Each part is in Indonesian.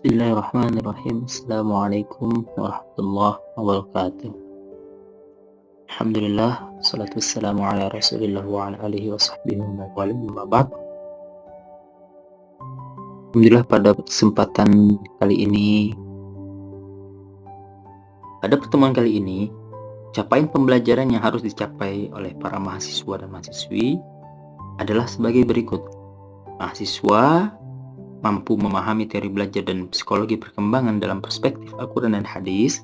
Bismillahirrahmanirrahim. Assalamualaikum warahmatullahi wabarakatuh. Alhamdulillah, salatu wassalamu ala rasulillah wa ala alihi wa sahbihi wa man ba'd. Alhamdulillah, pada pertemuan kali ini, capaian pembelajaran yang harus dicapai oleh para mahasiswa dan mahasiswi adalah sebagai berikut. Mahasiswa mampu memahami teori belajar dan psikologi perkembangan dalam perspektif Al-Quran dan hadis.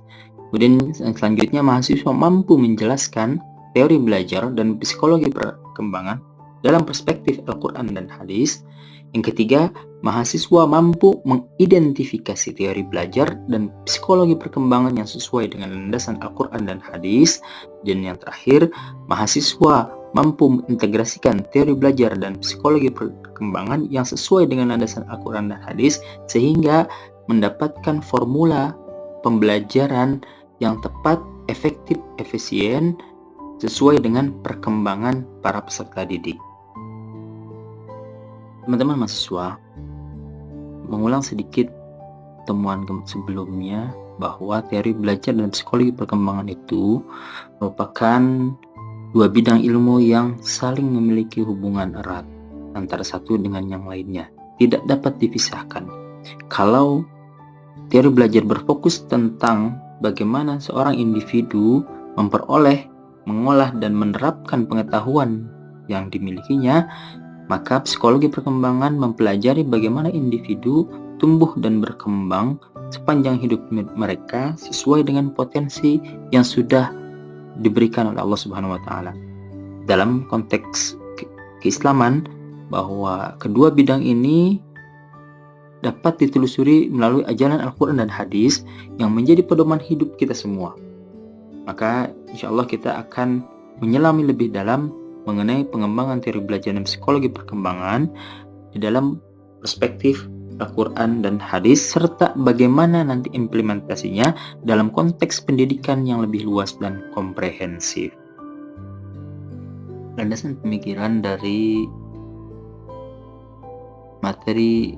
Kemudian selanjutnya mahasiswa mampu menjelaskan teori belajar dan psikologi perkembangan dalam perspektif Al-Quran dan hadis. Yang ketiga, mahasiswa mampu mengidentifikasi teori belajar dan psikologi perkembangan yang sesuai dengan landasan Al-Quran dan hadis. Dan yang terakhir, mahasiswa mampu mengintegrasikan teori belajar dan psikologi perkembangan yang sesuai dengan landasan Al-Quran dan hadis sehingga mendapatkan formula pembelajaran yang tepat, efektif, efisien sesuai dengan perkembangan para peserta didik. Teman-teman mahasiswa, mengulang sedikit temuan sebelumnya bahwa teori belajar dan psikologi perkembangan itu merupakan dua bidang ilmu yang saling memiliki hubungan erat antara satu dengan yang lainnya, tidak dapat dipisahkan. Kalau teori belajar berfokus tentang bagaimana seorang individu memperoleh, mengolah, dan menerapkan pengetahuan yang dimilikinya, maka psikologi perkembangan mempelajari bagaimana individu tumbuh dan berkembang sepanjang hidup mereka sesuai dengan potensi yang sudah diberikan oleh Allah Subhanahu wa taala. Dalam konteks keislaman, bahwa kedua bidang ini dapat ditelusuri melalui ajaran Al-Quran dan hadis yang menjadi pedoman hidup kita semua. Maka insya Allah kita akan menyelami lebih dalam mengenai pengembangan teori belajar dan psikologi perkembangan di dalam perspektif Al-Quran dan hadis, serta bagaimana nanti implementasinya dalam konteks pendidikan yang lebih luas dan komprehensif. Landasan pemikiran dari materi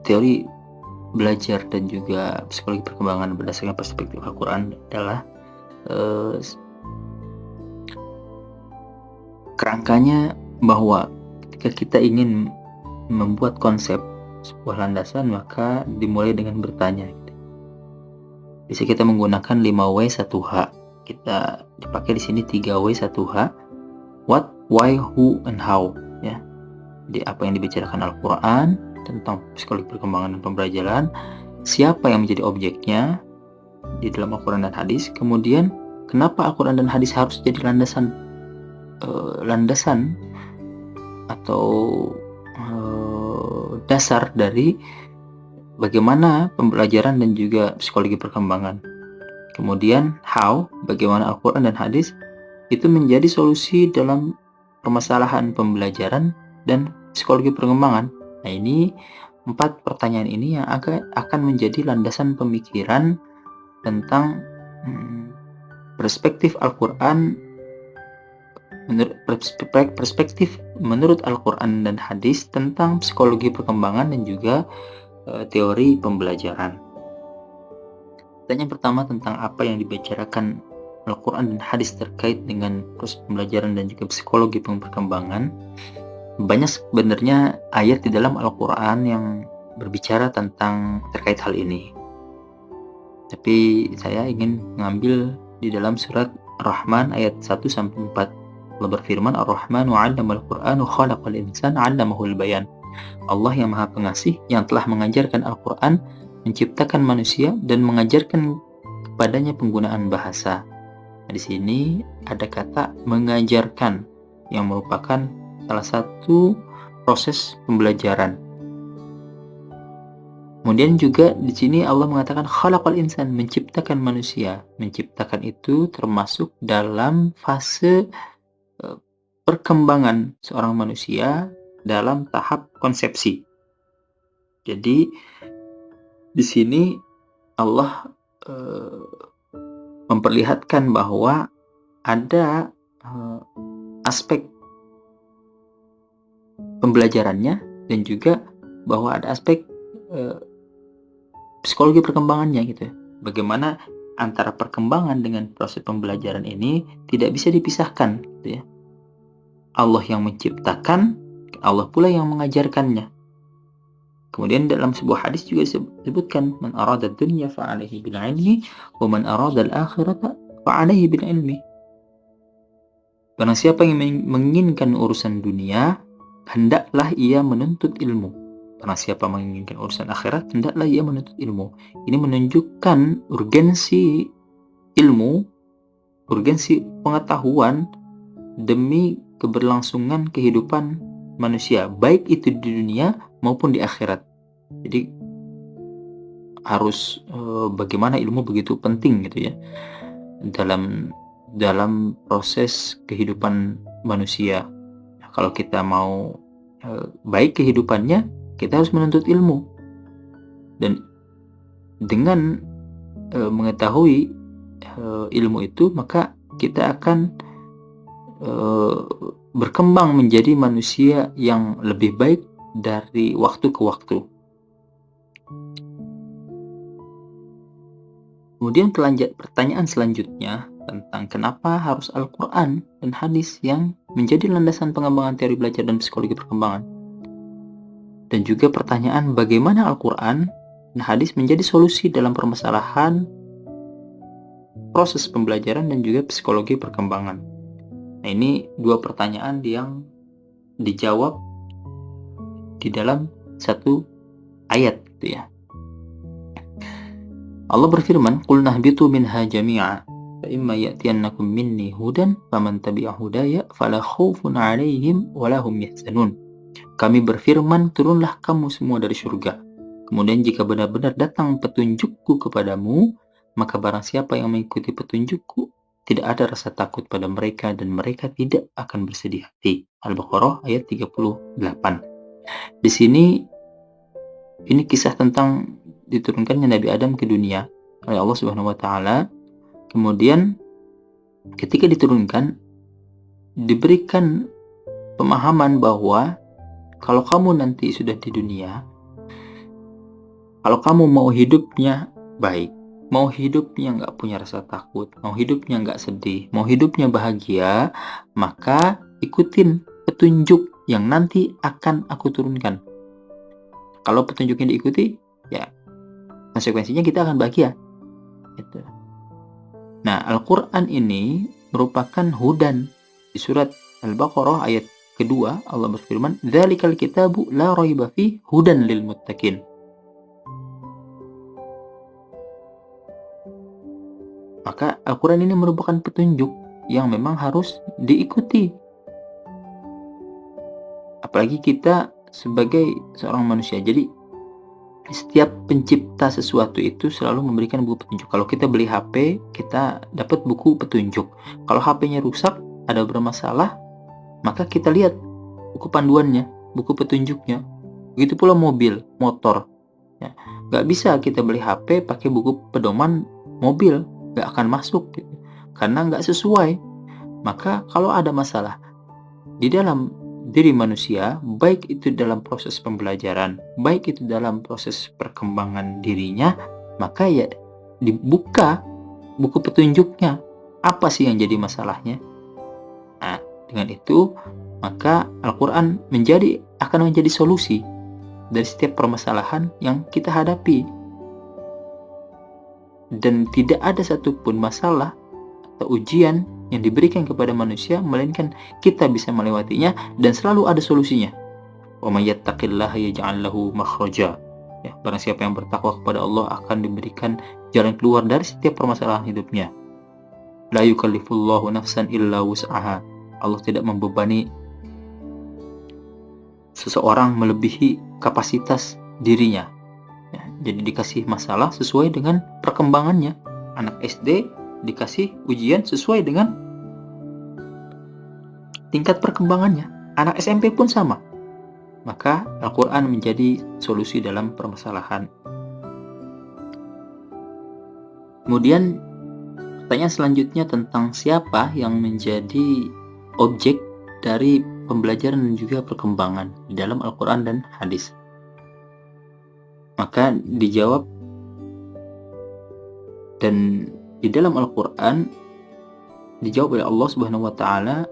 teori belajar dan juga psikologi perkembangan berdasarkan perspektif Al-Quran adalah kerangkanya bahwa ketika kita ingin membuat konsep sebuah landasan, maka dimulai dengan bertanya. Bisa kita menggunakan 5W 1H. Kita dipakai di sini 3W 1H. What, why, who, and how. Ya. Jadi apa yang dibicarakan Al-Quran tentang psikologi perkembangan dan pembelajaran, siapa yang menjadi objeknya di dalam Al-Quran dan hadis, kemudian kenapa Al-Quran dan hadis harus jadi landasan atau dasar dari bagaimana pembelajaran dan juga psikologi perkembangan. Kemudian how, bagaimana Al-Quran dan hadis itu menjadi solusi dalam permasalahan pembelajaran dan psikologi perkembangan. Nah, ini 4 pertanyaan ini yang akan menjadi landasan pemikiran tentang perspektif Al-Quran menurut Al-Quran dan hadis tentang psikologi perkembangan dan juga teori pembelajaran. Pertanyaan pertama tentang apa yang dibicarakan Al-Quran dan hadis terkait dengan proses pembelajaran dan juga psikologi perkembangan. Banyak sebenarnya ayat di dalam Al-Quran yang berbicara tentang terkait hal ini. Tapi saya ingin mengambil di dalam surat Ar-Rahman ayat 1-4. Allah berfirman, Ar-Rahmanu 'allamal Qur'anu khalaqal insana 'allamahul bayan. Allah yang Maha Pengasih yang telah mengajarkan Al-Quran, menciptakan manusia dan mengajarkan kepadanya penggunaan bahasa. Nah, di sini ada kata mengajarkan yang merupakan salah satu proses pembelajaran. Kemudian juga di sini Allah mengatakan khalaqal insan, menciptakan manusia. Menciptakan itu termasuk dalam fase perkembangan seorang manusia dalam tahap konsepsi. Jadi di sini Allah memperlihatkan bahwa ada aspek pembelajarannya dan juga bahwa ada aspek eee, psikologi perkembangannya gitu ya. Bagaimana antara perkembangan dengan proses pembelajaran ini tidak bisa dipisahkan gitu ya. Allah yang menciptakan, Allah pula yang mengajarkannya. Kemudian dalam sebuah hadis juga disebutkan, "Man arada dunya fa'alaihi bil ilmi, wa man arada al-akhirata fa'alaihi bil ilmi." Barang siapa yang menginginkan urusan dunia, hendaklah ia menuntut ilmu. Barang siapa menginginkan urusan akhirat, hendaklah ia menuntut ilmu. Ini menunjukkan urgensi ilmu, urgensi pengetahuan demi keberlangsungan kehidupan manusia, baik itu di dunia maupun di akhirat. Jadi harus bagaimana ilmu begitu penting gitu ya dalam proses kehidupan manusia. Nah, kalau kita mau baik kehidupannya, kita harus menuntut ilmu, dan dengan mengetahui ilmu itu, maka kita akan berkembang menjadi manusia yang lebih baik dari waktu ke waktu. Kemudian pertanyaan selanjutnya tentang kenapa harus Al-Quran dan hadis yang menjadi landasan pengembangan teori belajar dan psikologi perkembangan. Dan juga pertanyaan bagaimana Al-Quran dan hadis menjadi solusi dalam permasalahan proses pembelajaran dan juga psikologi perkembangan. Nah, ini dua pertanyaan yang dijawab di dalam satu ayat gitu ya. Allah berfirman, "Qul nahbitu minha jami'a, fa imma ya'tiyannakum minni hudan faman tabi'a hudaya fala khaufun 'alaihim wa lahum yahzanun." Kami berfirman, turunlah kamu semua dari surga. Kemudian jika benar-benar datang petunjukku kepadamu, maka barang siapa yang mengikuti petunjukku, tidak ada rasa takut pada mereka dan mereka tidak akan bersedih hati. Al-Baqarah ayat 38. Di sini ini kisah tentang diturunkannya Nabi Adam ke dunia oleh Allah Subhanahu wa taala. Kemudian ketika diturunkan, diberikan pemahaman bahwa kalau kamu nanti sudah di dunia, kalau kamu mau hidupnya baik, mau hidupnya nggak punya rasa takut, mau hidupnya nggak sedih, mau hidupnya bahagia, maka ikutin petunjuk yang nanti akan aku turunkan. Kalau petunjuknya diikuti, ya konsekuensinya kita akan bahagia. Gitu. Nah, Al-Quran ini merupakan hudan. Di surat Al-Baqarah ayat kedua, Allah berfirman, "Dzalikal kitabu la raiba fihi hudan lil muttaqin." Maka Al-Quran ini merupakan petunjuk yang memang harus diikuti. Apalagi kita sebagai seorang manusia. Jadi setiap pencipta sesuatu itu selalu memberikan buku petunjuk. Kalau kita beli HP, kita dapat buku petunjuk. Kalau HP-nya rusak, ada bermasalah, maka kita lihat buku panduannya, buku petunjuknya. Begitu pula mobil, motor. Ya, nggak bisa kita beli HP pakai buku pedoman mobil, nggak akan masuk gitu. Karena nggak sesuai. Maka kalau ada masalah di dalam diri manusia, baik itu dalam proses pembelajaran, baik itu dalam proses perkembangan dirinya, maka ya dibuka buku petunjuknya. Apa sih yang jadi masalahnya? Nah, dengan itu maka Al-Quran akan menjadi solusi dari setiap permasalahan yang kita hadapi. Dan tidak ada satupun masalah atau ujian yang diberikan kepada manusia melainkan kita bisa melewatinya dan selalu ada solusinya. Wa may yattaqillaha yaj'al lahu makhraja. Ya, barang siapa yang bertakwa kepada Allah akan diberikan jalan keluar dari setiap permasalahan hidupnya. La yukallifullahu nafsan illa wus'aha. Allah tidak membebani seseorang melebihi kapasitas dirinya. Ya, jadi dikasih masalah sesuai dengan perkembangannya. Anak SD dikasih ujian sesuai dengan tingkat perkembangannya. Anak SMP pun sama. Maka Al-Quran menjadi solusi dalam permasalahan. Kemudian pertanyaan selanjutnya tentang siapa yang menjadi objek dari pembelajaran dan juga perkembangan di dalam Al-Quran dan hadis. Maka dijawab, dan di dalam Al-Quran dijawab oleh Allah Subhanahu wa Ta'ala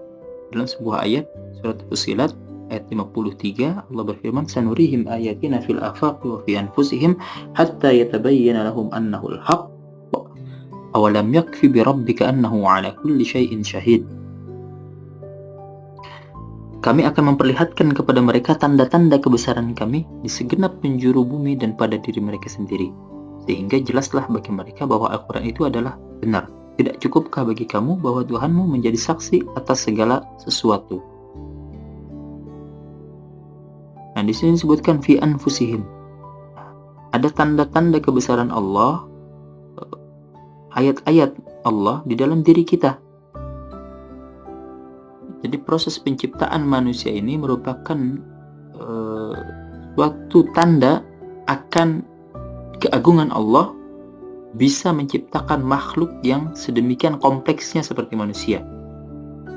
dalam sebuah ayat surat Fussilat ayat 53. Allah berfirman, sanurihim ayatina fil afaqi wa fi anfusihim hatta yatabayyana lahum annahu al-haq awalam yakfi bi rabbika annahu ala kulli syai'in syahid. Kami akan memperlihatkan kepada mereka tanda-tanda kebesaran kami di segenap penjuru bumi dan pada diri mereka sendiri, sehingga jelaslah bagi mereka bahwa Al-Quran itu adalah benar. Tidak cukupkah bagi kamu bahwa Tuhanmu menjadi saksi atas segala sesuatu? Nah, di sini disebutkan fi anfusihim. Ada tanda-tanda kebesaran Allah, ayat-ayat Allah di dalam diri kita. Jadi proses penciptaan manusia ini merupakan suatu tanda akan keagungan Allah bisa menciptakan makhluk yang sedemikian kompleksnya seperti manusia,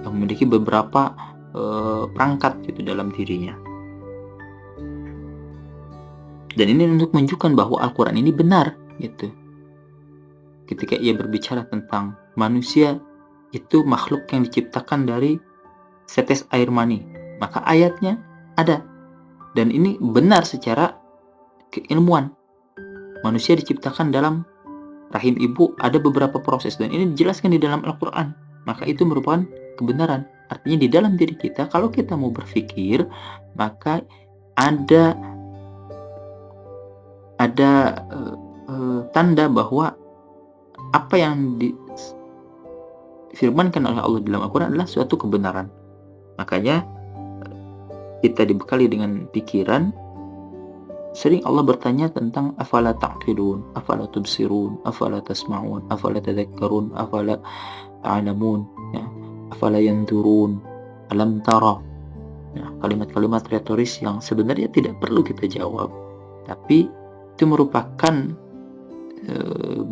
yang memiliki beberapa perangkat gitu dalam dirinya. Dan ini untuk menunjukkan bahwa Al-Quran ini benar gitu. Ketika ia berbicara tentang manusia itu makhluk yang diciptakan dari setes air mani, maka ayatnya ada, dan ini benar secara keilmuan. Manusia diciptakan dalam rahim ibu, ada beberapa proses, dan ini dijelaskan di dalam Al-Quran. Maka itu merupakan kebenaran. Artinya di dalam diri kita, kalau kita mau berpikir, maka ada tanda bahwa apa yang difirmankan oleh Allah dalam Al-Quran adalah suatu kebenaran. Makanya kita dibekali dengan pikiran. Sering Allah bertanya tentang afala ta'qilun, afala tubsirun, afala tasma'un, afala tadhakkarun, afala ta'lamun, ya, afala yanzurun, alam tara. Ya, kalimat-kalimat retoris yang sebenarnya tidak perlu kita jawab, tapi itu merupakan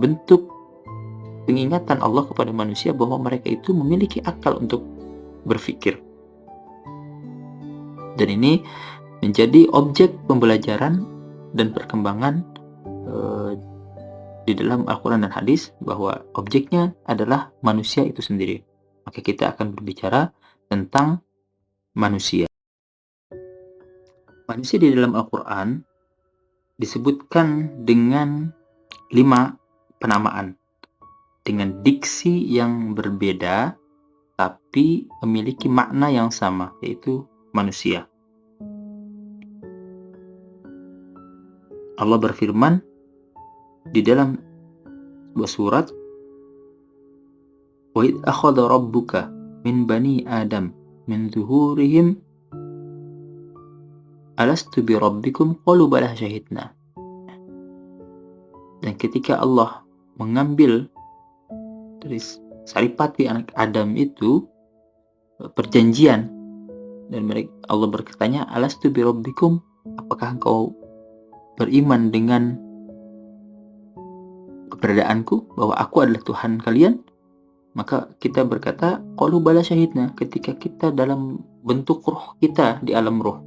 bentuk pengingatan Allah kepada manusia bahwa mereka itu memiliki akal untuk berpikir. Dan ini menjadi objek pembelajaran dan perkembangan di dalam Al-Quran dan hadis, bahwa objeknya adalah manusia itu sendiri. Maka kita akan berbicara tentang manusia. Manusia di dalam Al-Quran disebutkan dengan 5 penamaan dengan diksi yang berbeda tapi memiliki makna yang sama, yaitu manusia. Allah berfirman di dalam sebuah surat, wa idh akhadha rabbuka min bani adam min zuhurihim alastu bi rabbikum qalu bala syahidna. Dan ketika Allah mengambil dari saripati anak Adam itu perjanjian, dan Allah bertanya, alastu bi rabbikum, apakah engkau beriman dengan keberadaanku, bahwa aku adalah Tuhan kalian? Maka kita berkata, qalu bala syahidna, ketika kita dalam bentuk ruh kita di alam ruh.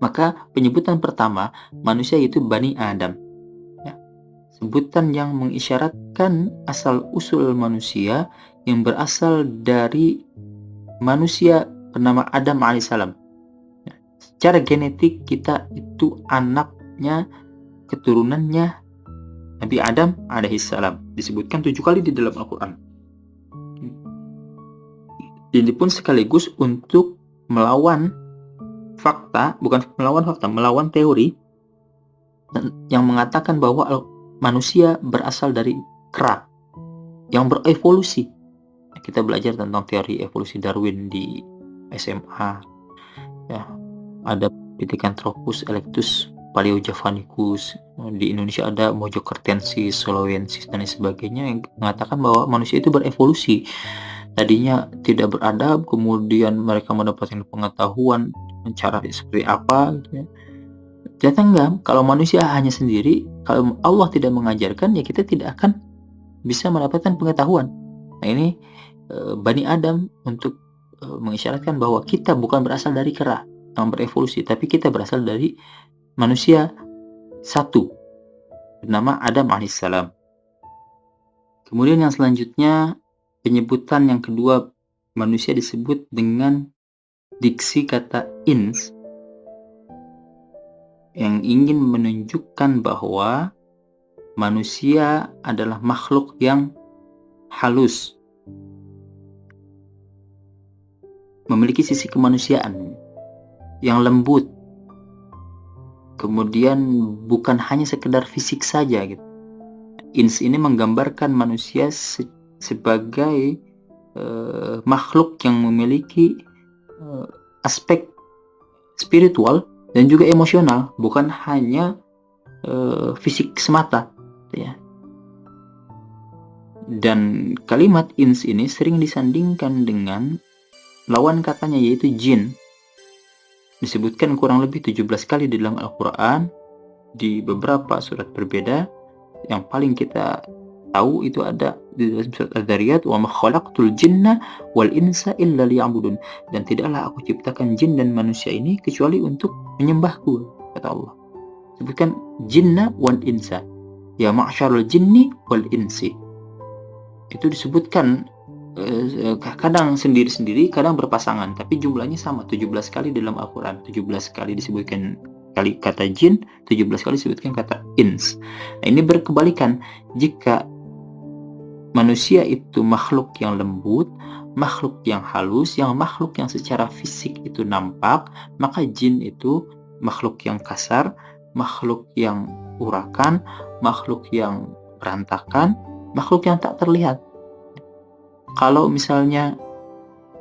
Maka penyebutan pertama manusia yaitu Bani Adam, ya, sebutan yang mengisyaratkan asal usul manusia yang berasal dari manusia bernama Adam alaihissalam. Secara genetik kita itu anaknya, keturunannya Nabi Adam alaihissalam. Disebutkan 7 kali di dalam Al-Quran. Ini pun sekaligus untuk melawan fakta, bukan melawan fakta, melawan teori yang mengatakan bahwa manusia berasal dari kera yang berevolusi. Kita belajar tentang teori evolusi Darwin di SMA, ya. Ada Pithecanthropus erectus, Paleojavanicus. Di Indonesia ada Mojokertensis, Soloensis, dan sebagainya, yang mengatakan bahwa manusia itu berevolusi. Tadinya tidak beradab, kemudian mereka mendapatkan pengetahuan cara seperti apa gitu ya. Ternyata enggak, kalau manusia hanya sendiri, kalau Allah tidak mengajarkan, ya kita tidak akan bisa mendapatkan pengetahuan. Nah, ini Bani Adam untuk mengisyaratkan bahwa kita bukan berasal dari kera yang berevolusi, tapi kita berasal dari manusia satu, bernama Adam alaihissalam. Kemudian yang selanjutnya, penyebutan yang kedua, manusia disebut dengan diksi kata ins yang ingin menunjukkan bahwa manusia adalah makhluk yang halus, memiliki sisi kemanusiaan yang lembut, kemudian bukan hanya sekedar fisik saja gitu. Ins ini menggambarkan manusia sebagai makhluk yang memiliki aspek spiritual dan juga emosional, bukan hanya fisik semata, ya. Dan kalimat ins ini sering disandingkan dengan lawan katanya, yaitu jin. Disebutkan kurang lebih 17 kali di dalam Al-Quran di beberapa surat berbeda. Yang paling kita tahu itu ada di dalam surat Az-Zariyat, wa ma khalaqtul jinna wal insa illa liya'budun, dan tidaklah aku ciptakan jin dan manusia ini kecuali untuk menyembahku, kata Allah. Sebutkan jinna wal insa, ya ma'syarul jinni wal insi. Itu disebutkan kadang sendiri-sendiri, kadang berpasangan, tapi jumlahnya sama, 17 kali dalam Al-Quran. 17 kali disebutkan kata jin, 17 kali disebutkan kata ins. Nah, ini berkebalikan. Jika manusia itu makhluk yang lembut, makhluk yang halus, makhluk yang secara fisik itu nampak, maka jin itu makhluk yang kasar, makhluk yang urakan, makhluk yang berantakan, makhluk yang tak terlihat. Kalau misalnya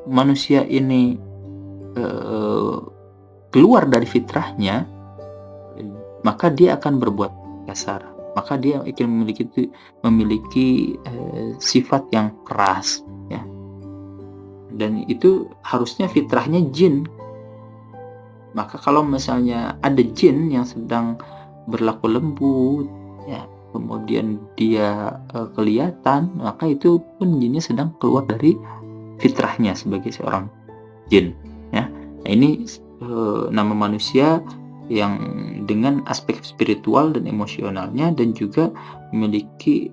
manusia ini keluar dari fitrahnya, maka dia akan berbuat kasar, maka dia akan memiliki sifat yang keras, ya. Dan itu harusnya fitrahnya jin. Maka kalau misalnya ada jin yang sedang berlaku lembut, ya, kemudian dia kelihatan, maka itu pun jinnya sedang keluar dari fitrahnya sebagai seorang jin, ya. Nah, ini nama manusia yang dengan aspek spiritual dan emosionalnya, dan juga memiliki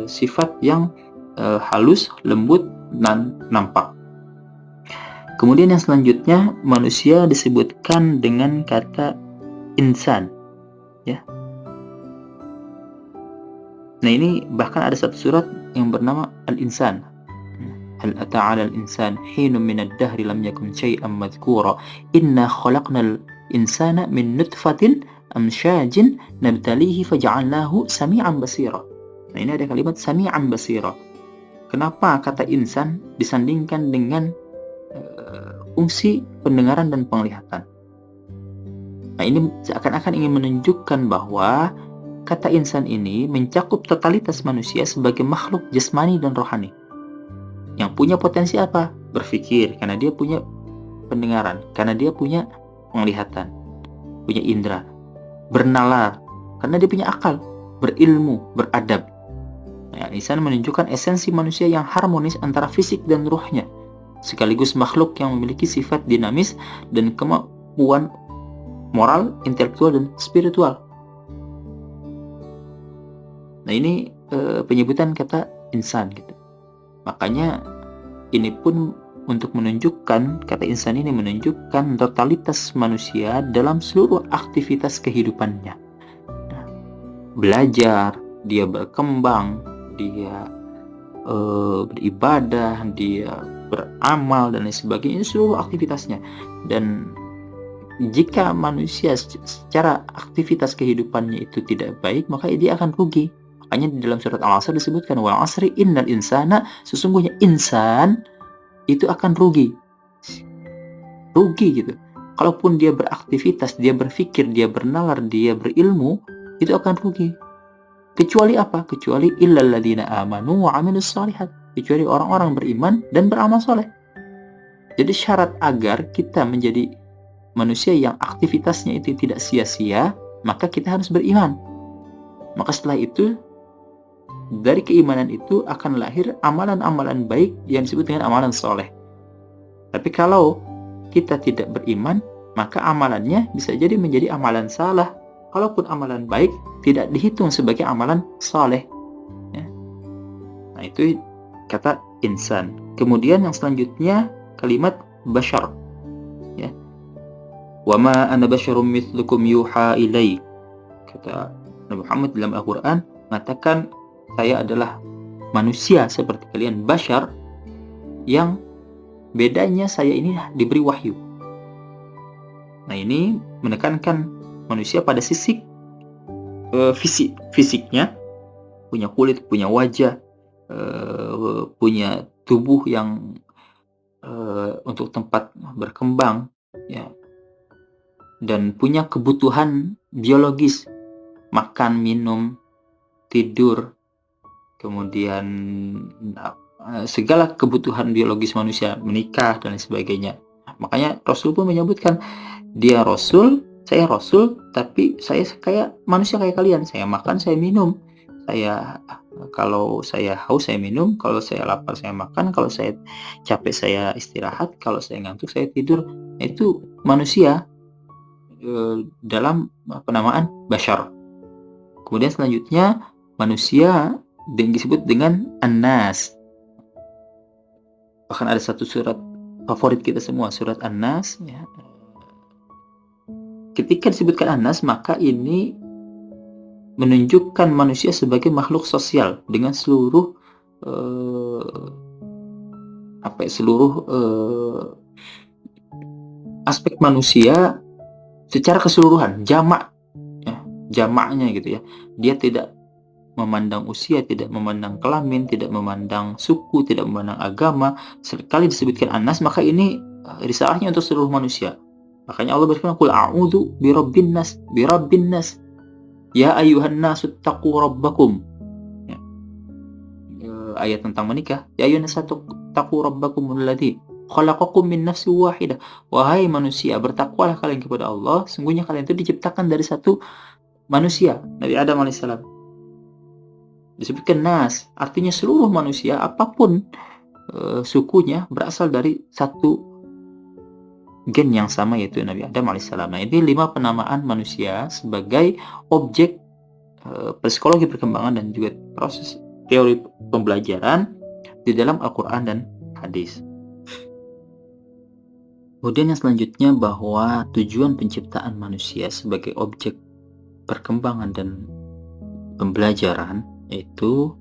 sifat yang halus, lembut, dan nampak. Kemudian yang selanjutnya, manusia disebutkan dengan kata insan, ya. Nah, ini bahkan ada satu surat yang bernama Al-Insan. Hal ata 'alal insan hinun minad dahri lam yakun syai'an madhkura inna khalaqnal insana min nutfatin amsyajin nabtalihi faja'alnahu sami'an basira. Nah, ini ada kalimat sami'an basira. Kenapa kata insan disandingkan dengan fungsi pendengaran dan penglihatan? Nah, ini seakan-akan ingin menunjukkan bahwa kata insan ini mencakup totalitas manusia sebagai makhluk jasmani dan rohani yang punya potensi apa? Berpikir, karena dia punya pendengaran, karena dia punya penglihatan, punya indera. Bernalar, karena dia punya akal. Berilmu, beradab. Nah, insan menunjukkan esensi manusia yang harmonis antara fisik dan ruhnya, sekaligus makhluk yang memiliki sifat dinamis dan kemampuan moral, intelektual, dan spiritual. Nah, ini penyebutan kata insan gitu. Makanya ini pun untuk menunjukkan, kata insan ini menunjukkan totalitas manusia dalam seluruh aktivitas kehidupannya. Nah, belajar, dia berkembang, dia beribadah, dia beramal, dan lain sebagainya, ini seluruh aktivitasnya. Dan jika manusia secara aktivitas kehidupannya itu tidak baik, maka dia akan rugi. Makanya di dalam surat Al-Asr disebutkan, wal asri innal insana, sesungguhnya insan itu akan rugi gitu. Kalaupun dia beraktivitas, dia berpikir, dia bernalar, dia berilmu, itu akan rugi. Kecuali apa? Kecuali illal ladzina amanu wa 'amilus shalihat, kecuali orang-orang beriman dan beramal soleh. Jadi syarat agar kita menjadi manusia yang aktivitasnya itu tidak sia-sia, maka kita harus beriman. Maka setelah itu, dari keimanan itu akan lahir amalan-amalan baik yang disebut dengan amalan soleh. Tapi kalau kita tidak beriman, maka amalannya bisa jadi menjadi amalan salah, kalaupun amalan baik tidak dihitung sebagai amalan saleh, ya. Nah, itu kata insan. Kemudian yang selanjutnya kalimat bashar, ya. Wa ma ana basyarum mithlukum yuha ilai. Kata Nabi Muhammad dalam Al-Qur'an mengatakan, saya adalah manusia seperti kalian, bashar, yang bedanya saya ini diberi wahyu. Nah, ini menekankan manusia pada sisi fisiknya, punya kulit, punya wajah, punya tubuh yang untuk tempat berkembang, ya, dan punya kebutuhan biologis, makan, minum, tidur, kemudian segala kebutuhan biologis manusia, menikah dan lain sebagainya. Makanya Rasul pun menyebutkan, dia Rasul, saya Rasul, tapi saya kayak manusia kayak kalian. Saya makan, saya minum. Kalau saya haus saya minum, kalau saya lapar saya makan, kalau saya capek saya istirahat, kalau saya ngantuk saya tidur. Itu manusia dalam penamaan bashar. Kemudian selanjutnya manusia yang disebut dengan An-Nas. Bahkan ada satu surat favorit kita semua, surat An-Nas, ya. Ketika disebutkan An-Nas, maka ini menunjukkan manusia sebagai makhluk sosial dengan seluruh aspek manusia secara keseluruhan, jamak, ya, jamaknya gitu ya. Dia tidak memandang usia, tidak memandang kelamin, tidak memandang suku, tidak memandang agama. Sekali disebutkan An-Nas, maka ini risalahnya untuk seluruh manusia. Makanya Allah berfirman, qul a'udzu birabbin nas, ya ayyuhan nasu taqu rabbakum. Ya. Ayat tentang menikah, ya ayyuhan nasu taqu rabbakum alladzi khalaqakum min nafsin wahidah. Wahai manusia, bertakwalah kalian kepada Allah, sungguhnya kalian itu diciptakan dari satu manusia, Nabi Adam alaihissalam. Disebutkan nas, artinya seluruh manusia apapun sukunya berasal dari satu gen yang sama, yaitu Nabi Adam alaihissalam. Nah, ini 5 penamaan manusia sebagai objek psikologi perkembangan dan juga proses teori pembelajaran di dalam Al-Quran dan hadis. Kemudian yang selanjutnya, bahwa tujuan penciptaan manusia sebagai objek perkembangan dan pembelajaran, yaitu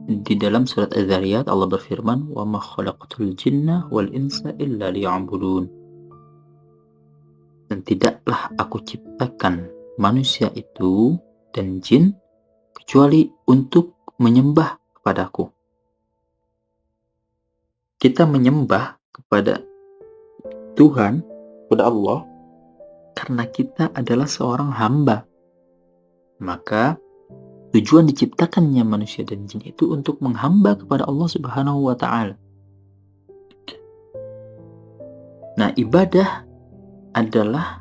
di dalam surat Az-Zariyat Allah berfirman, wa ma khalaqatul jinna wal insa illa liya'budun. Dan tidaklah aku ciptakan manusia itu dan jin kecuali untuk menyembah kepadaku. Kita menyembah kepada Tuhan, kepada Allah, karena kita adalah seorang hamba. Maka tujuan diciptakannya manusia dan jin itu untuk menghamba kepada Allah Subhanahu wa Ta'ala. Nah, ibadah adalah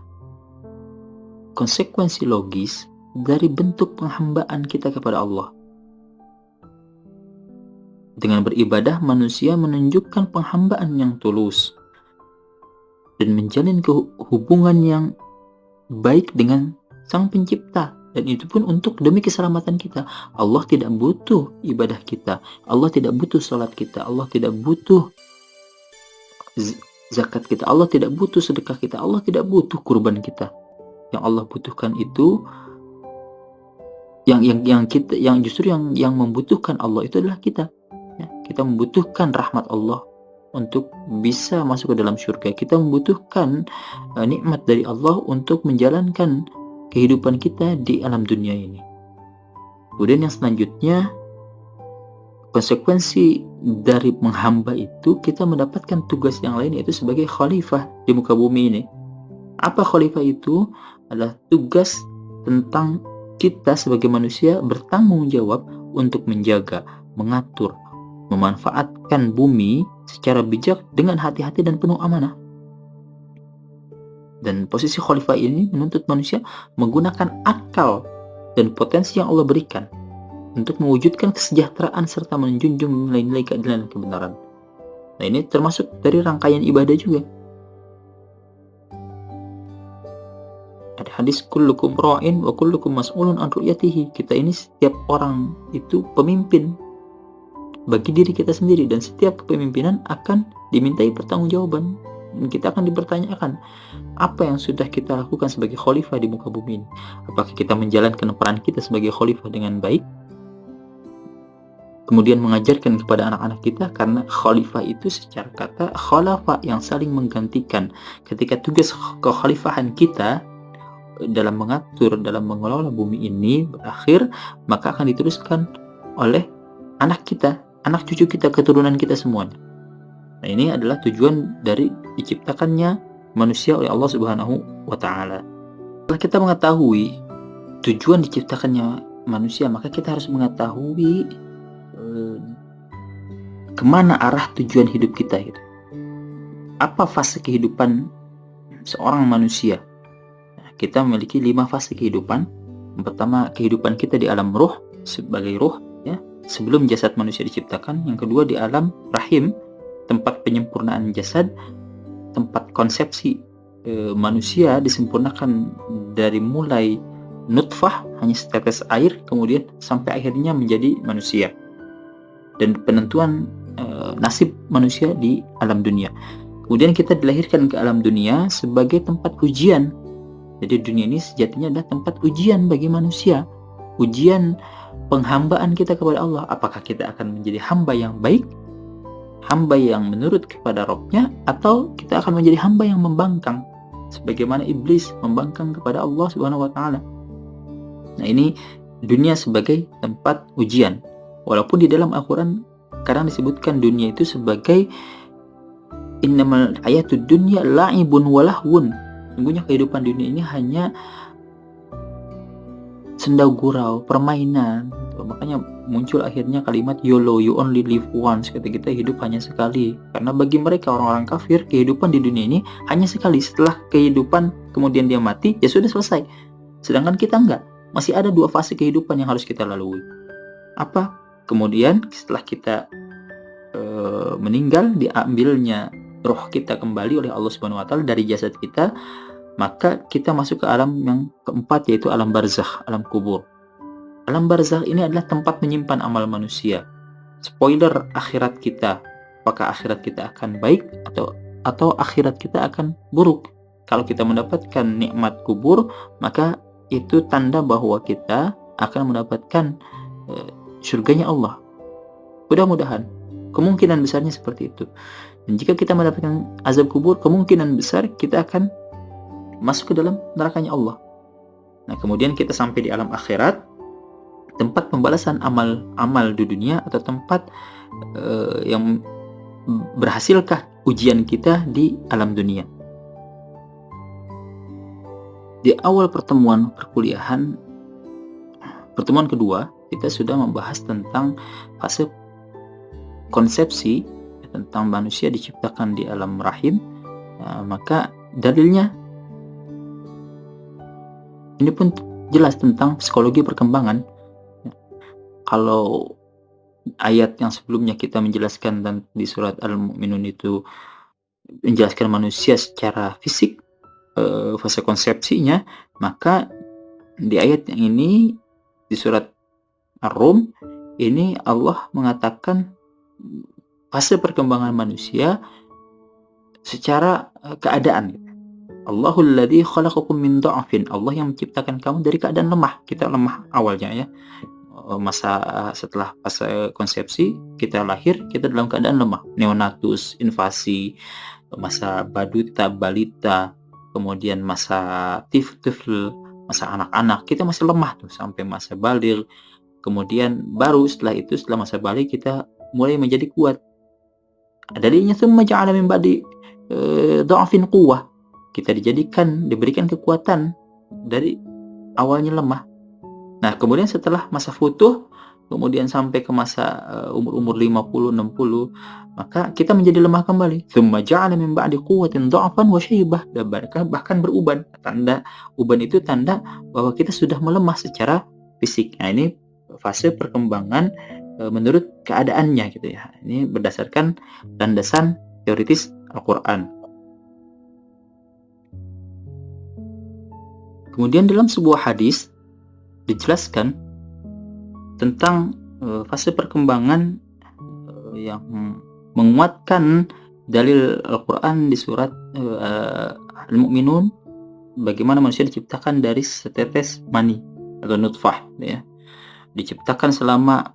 konsekuensi logis dari bentuk penghambaan kita kepada Allah. Dengan beribadah, manusia menunjukkan penghambaan yang tulus dan menjalin hubungan yang baik dengan Sang Pencipta. Dan itu pun untuk demi keselamatan kita. Allah tidak butuh ibadah kita, Allah tidak butuh salat kita, Allah tidak butuh zakat kita, Allah tidak butuh sedekah kita, Allah tidak butuh kurban kita. Yang Allah butuhkan itu yang justru yang membutuhkan Allah itu adalah kita. Ya, kita membutuhkan rahmat Allah untuk bisa masuk ke dalam surga. Kita membutuhkan nikmat dari Allah untuk menjalankan kehidupan kita di alam dunia ini. Kemudian yang selanjutnya, konsekuensi dari menghamba itu kita mendapatkan tugas yang lain, yaitu sebagai khalifah di muka bumi ini. Apa khalifah itu? Adalah tugas tentang kita sebagai manusia bertanggung jawab untuk menjaga, mengatur, memanfaatkan bumi secara bijak dengan hati-hati dan penuh amanah. Dan posisi khalifah ini menuntut manusia menggunakan akal dan potensi yang Allah berikan untuk mewujudkan kesejahteraan serta menjunjung nilai-nilai keadilan dan kebenaran. Nah, ini termasuk dari rangkaian ibadah juga. Ada hadis kullukum ra'in wa kullukum mas'ulun an ru'yatihi. Kita ini setiap orang itu pemimpin bagi diri kita sendiri, dan setiap kepemimpinan akan dimintai pertanggungjawaban. Kita akan dipertanyakan apa yang sudah kita lakukan sebagai khalifah di muka bumi ini. Apakah kita menjalankan peran kita sebagai khalifah dengan baik, kemudian mengajarkan kepada anak-anak kita, karena khalifah itu secara kata khalafa yang saling menggantikan. Ketika tugas kekhalifahan kita dalam mengatur, dalam mengelola bumi ini berakhir, maka akan diteruskan oleh anak kita, anak cucu kita, keturunan kita semuanya. Nah, ini adalah tujuan dari diciptakannya manusia oleh Allah Subhanahu wa Ta'ala. Setelah kita mengetahui tujuan diciptakannya manusia, maka kita harus mengetahui kemana arah tujuan hidup kita gitu. Apa fase kehidupan seorang manusia? Nah, kita memiliki 5 fase kehidupan. Yang pertama, kehidupan kita di alam ruh sebagai ruh, ya, sebelum jasad manusia diciptakan. Yang kedua, di alam rahim, tempat penyempurnaan jasad, tempat konsepsi manusia disempurnakan dari mulai nutfah, hanya setetes air, kemudian sampai akhirnya menjadi manusia, dan penentuan nasib manusia di alam dunia. Kemudian kita dilahirkan ke alam dunia sebagai tempat ujian. Jadi dunia ini sejatinya adalah tempat ujian bagi manusia, ujian penghambaan kita kepada Allah. Apakah kita akan menjadi hamba yang baik, hamba yang menurut kepada Rabb-nya, atau kita akan menjadi hamba yang membangkang sebagaimana iblis membangkang kepada Allah Subhanahu wa Ta'ala. Nah, ini dunia sebagai tempat ujian. Walaupun di dalam Al-Quran kadang disebutkan dunia itu sebagai innamal hayatud dunya la'ibun walahwun. Sungguhnya kehidupan dunia ini hanya senda gurau, permainan. Makanya muncul akhirnya kalimat YOLO, you only live once. Kata kita hidup hanya sekali. Karena bagi mereka orang-orang kafir, kehidupan di dunia ini hanya sekali. Setelah kehidupan kemudian dia mati, ya sudah selesai. Sedangkan kita enggak. Masih ada 2 fase kehidupan yang harus kita lalui. Apa? Kemudian setelah kita meninggal, diambilnya roh kita kembali oleh Allah Subhanahu wa Ta'ala dari jasad kita, maka kita masuk ke alam yang keempat, yaitu alam barzakh, alam kubur. Alam barzakh ini adalah tempat menyimpan amal manusia. Spoiler akhirat kita, apakah akhirat kita akan baik atau akhirat kita akan buruk. Kalau kita mendapatkan nikmat kubur, maka itu tanda bahwa kita akan mendapatkan surganya Allah. Mudah-mudahan, kemungkinan besarnya seperti itu. Dan jika kita mendapatkan azab kubur, kemungkinan besar kita akan masuk ke dalam nerakanya Allah. Nah, kemudian kita sampai di alam akhirat, tempat pembalasan amal di dunia, atau tempat yang berhasilkah ujian kita di alam dunia. Di awal pertemuan perkuliahan, pertemuan kedua, kita sudah membahas tentang fase konsepsi, tentang manusia diciptakan di alam rahim. Maka dalilnya ini pun jelas tentang psikologi perkembangan. Kalau ayat yang sebelumnya kita menjelaskan dan di surat Al-Mu'minun itu menjelaskan manusia secara fisik, fase konsepsinya, maka di ayat yang ini di surat Ar-Rum ini Allah mengatakan fase perkembangan manusia secara keadaan. Allahul ladzi khalaqakum min dha'fin. Allah yang menciptakan kamu dari keadaan lemah. Kita lemah awalnya, ya. Masa setelah fase konsepsi, kita lahir, kita dalam keadaan lemah. Neonatus, invasi, masa baduta, balita, kemudian masa tifl, masa anak-anak, kita masih lemah tuh sampai masa baligh. Kemudian baru setelah itu, setelah masa baligh, kita mulai menjadi kuat. Dalilnya tsumma ja'ala min ba'di dha'fin quwwah. Kita diberikan kekuatan dari awalnya lemah. Nah, kemudian setelah masa futuh, kemudian sampai ke masa umur-umur 50, 60, maka kita menjadi lemah kembali. Tsumma ja'ala min ba'di quwwatin dha'fan wa syaibah. Bahkan beruban. Tanda uban itu tanda bahwa kita sudah melemah secara fisik. Nah, ini fase perkembangan menurut keadaannya gitu ya. Ini berdasarkan landasan teoritis Al-Qur'an. Kemudian dalam sebuah hadis dijelaskan tentang fase perkembangan yang menguatkan dalil Al-Quran di surat Al-Mu'minun, bagaimana manusia diciptakan dari setetes mani atau nutfah, ya. Diciptakan selama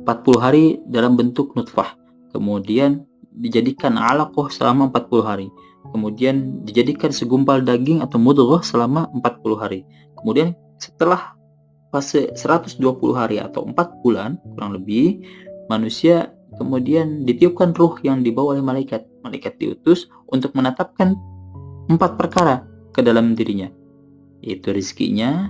40 hari dalam bentuk nutfah, kemudian dijadikan alaqah selama 40 hari, kemudian dijadikan segumpal daging atau mudghah selama 40 hari. Kemudian setelah fase 120 hari atau 4 bulan kurang lebih, manusia kemudian ditiupkan ruh yang dibawa oleh malaikat. Malaikat diutus untuk menetapkan 4 perkara ke dalam dirinya, yaitu rezekinya,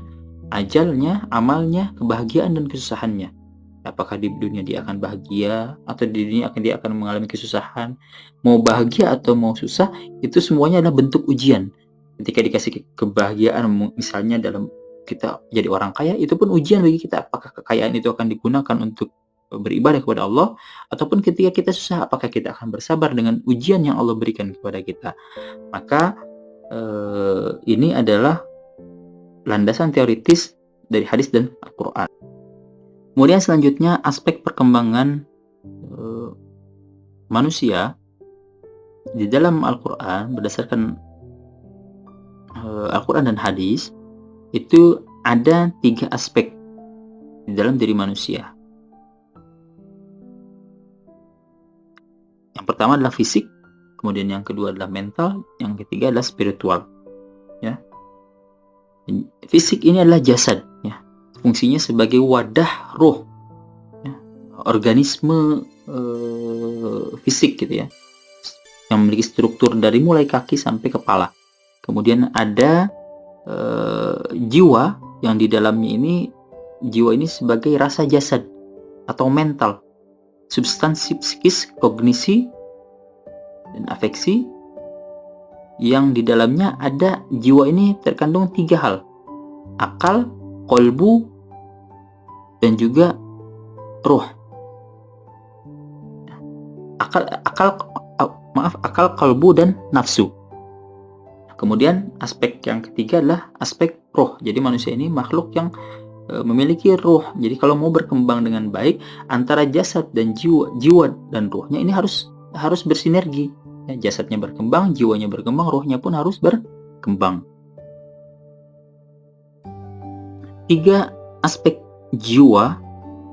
ajalnya, amalnya, kebahagiaan dan kesusahannya. Apakah di dunia dia akan bahagia atau di dunia dia akan mengalami kesusahan. Mau bahagia atau mau susah, itu semuanya adalah bentuk ujian. Ketika dikasih kebahagiaan, misalnya dalam kita jadi orang kaya, itu pun ujian bagi kita. Apakah kekayaan itu akan digunakan untuk beribadah kepada Allah, ataupun ketika kita susah, apakah kita akan bersabar dengan ujian yang Allah berikan kepada kita. Maka ini adalah landasan teoritis dari hadis dan Al-Quran. Kemudian selanjutnya aspek perkembangan manusia di dalam Al-Quran berdasarkan Al-Quran dan hadis. Itu ada 3 aspek di dalam diri manusia. Yang pertama adalah fisik, kemudian yang kedua adalah mental, yang ketiga adalah spiritual. Ya. Fisik ini adalah jasad, ya. Fungsinya sebagai wadah roh, ya. Organisme fisik gitu ya, yang memiliki struktur dari mulai kaki sampai kepala. Kemudian ada jiwa yang di dalamnya ini, jiwa ini sebagai rasa jasad atau mental, substansi psikis, kognisi dan afeksi, yang di dalamnya ada jiwa ini terkandung 3 hal: akal, qalbu, dan juga ruh. Akal, qalbu, dan nafsu. Kemudian aspek yang ketiga adalah aspek roh. Jadi manusia ini makhluk yang memiliki roh. Jadi kalau mau berkembang dengan baik, antara jasad dan jiwa dan rohnya ini harus bersinergi. Ya, jasadnya berkembang, jiwanya berkembang, rohnya pun harus berkembang. 3 aspek jiwa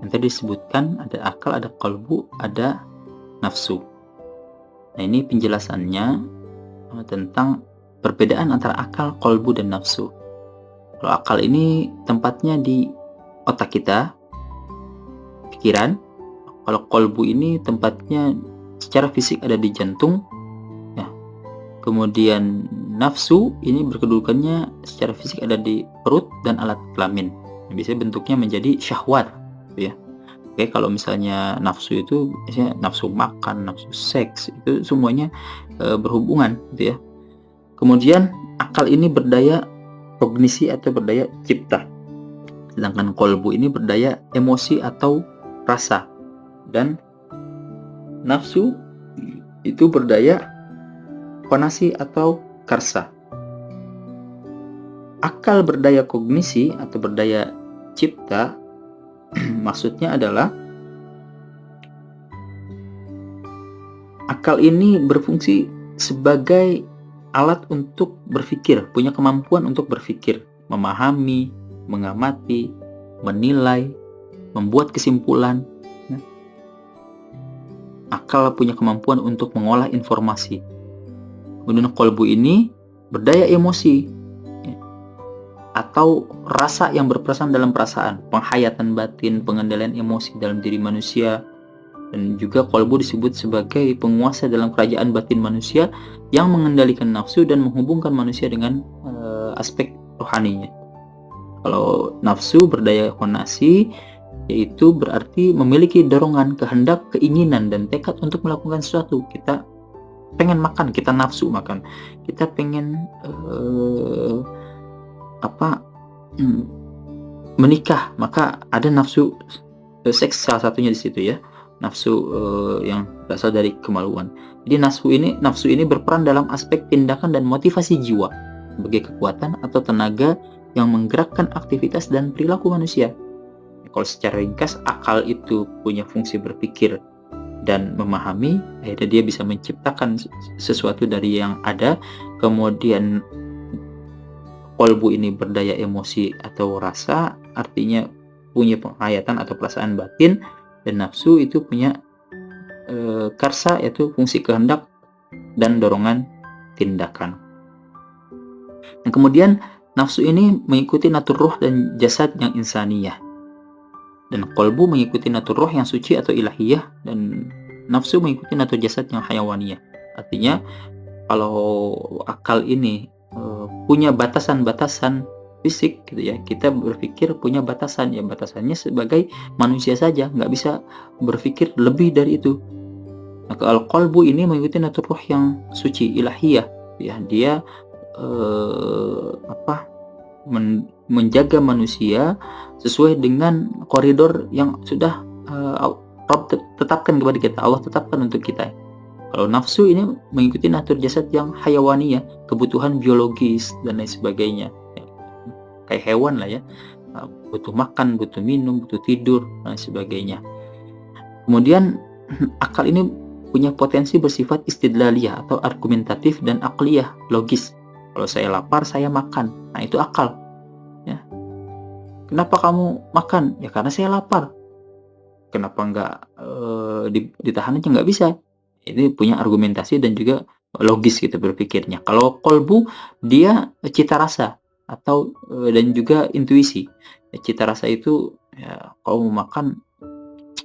yang tadi disebutkan, ada akal, ada qalbu, ada nafsu. Nah, ini penjelasannya tentang perbedaan antara akal, qalbu, dan nafsu. Kalau akal ini tempatnya di otak kita, pikiran. Kalau qalbu ini tempatnya secara fisik ada di jantung, ya. Kemudian nafsu ini berkedudukannya secara fisik ada di perut dan alat kelamin. Biasanya bentuknya menjadi syahwat, gitu ya. Oke, kalau misalnya nafsu itu biasanya nafsu makan, nafsu seks, itu semuanya berhubungan, gitu ya. Kemudian akal ini berdaya kognisi atau berdaya cipta, sedangkan qalbu ini berdaya emosi atau rasa, dan nafsu itu berdaya konasi atau karsa. Akal berdaya kognisi atau berdaya cipta maksudnya adalah akal ini berfungsi sebagai alat untuk berpikir, punya kemampuan untuk berpikir, memahami, mengamati, menilai, membuat kesimpulan. Akal punya kemampuan untuk mengolah informasi. Kemudian qalbu ini berdaya emosi, atau rasa yang berperan dalam perasaan, penghayatan batin, pengendalian emosi dalam diri manusia. Dan juga qalbu disebut sebagai penguasa dalam kerajaan batin manusia yang mengendalikan nafsu dan menghubungkan manusia dengan aspek rohaninya. Kalau nafsu berdaya konasi, yaitu berarti memiliki dorongan, kehendak, keinginan, dan tekad untuk melakukan sesuatu. Kita pengen makan, kita nafsu makan. Kita pengen menikah, maka ada nafsu seks salah satunya di situ ya. Nafsu yang berasal dari kemaluan. Jadi nafsu ini berperan dalam aspek tindakan dan motivasi jiwa sebagai kekuatan atau tenaga yang menggerakkan aktivitas dan perilaku manusia. Kalau secara ringkas, akal itu punya fungsi berpikir dan memahami, akhirnya dia bisa menciptakan sesuatu dari yang ada. Kemudian kolbu ini berdaya emosi atau rasa, artinya punya penghayatan atau perasaan batin, dan nafsu itu punya karsa, yaitu fungsi kehendak dan dorongan tindakan. Dan kemudian nafsu ini mengikuti natur roh dan jasad yang insaniyah, dan kolbu mengikuti natur roh yang suci atau ilahiyah, dan nafsu mengikuti natur jasad yang hayawaniyah. Artinya kalau akal ini punya batasan-batasan fisik gitu ya, kita berpikir punya batasan, ya batasannya sebagai manusia saja, nggak bisa berpikir lebih dari itu. Nah, kalau qalbu ini mengikuti natur roh yang suci ilahiyah, ya dia menjaga manusia sesuai dengan koridor yang sudah Rabb tetapkan kepada kita, Allah tetapkan untuk kita. Kalau nafsu ini mengikuti natur jasad yang hayawani ya, kebutuhan biologis dan lain sebagainya. Kayak hewan lah ya, butuh makan, butuh minum, butuh tidur, dan lain sebagainya. Kemudian akal ini punya potensi bersifat istidlaliyah atau argumentatif dan akliyah, logis. Kalau saya lapar, saya makan. Nah, itu akal. Ya. Kenapa kamu makan? Ya karena saya lapar. Kenapa nggak ditahan aja? Nggak bisa. Ini punya argumentasi dan juga logis gitu berpikirnya. Kalau kolbu dia cita rasa atau dan juga intuisi. Cita rasa itu ya kalau mau makan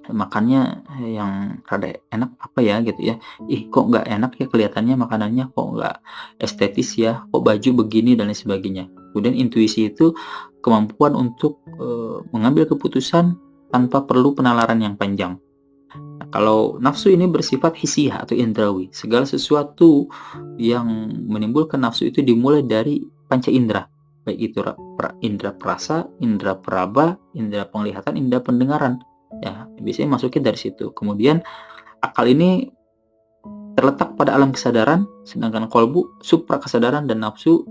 makannya yang rada enak apa ya gitu ya. Ih kok nggak enak ya kelihatannya makanannya, kok nggak estetis ya, kok baju begini dan lain sebagainya. Kemudian intuisi itu kemampuan untuk mengambil keputusan tanpa perlu penalaran yang panjang. Nah, kalau nafsu ini bersifat hisiyah atau indrawi. Segala sesuatu yang menimbulkan nafsu itu dimulai dari panca indera. Baik itu indera perasa, indera peraba, indera penglihatan, indera pendengaran. Ya, biasanya masuknya dari situ. Kemudian akal ini terletak pada alam kesadaran, sedangkan kolbu supra kesadaran dan nafsu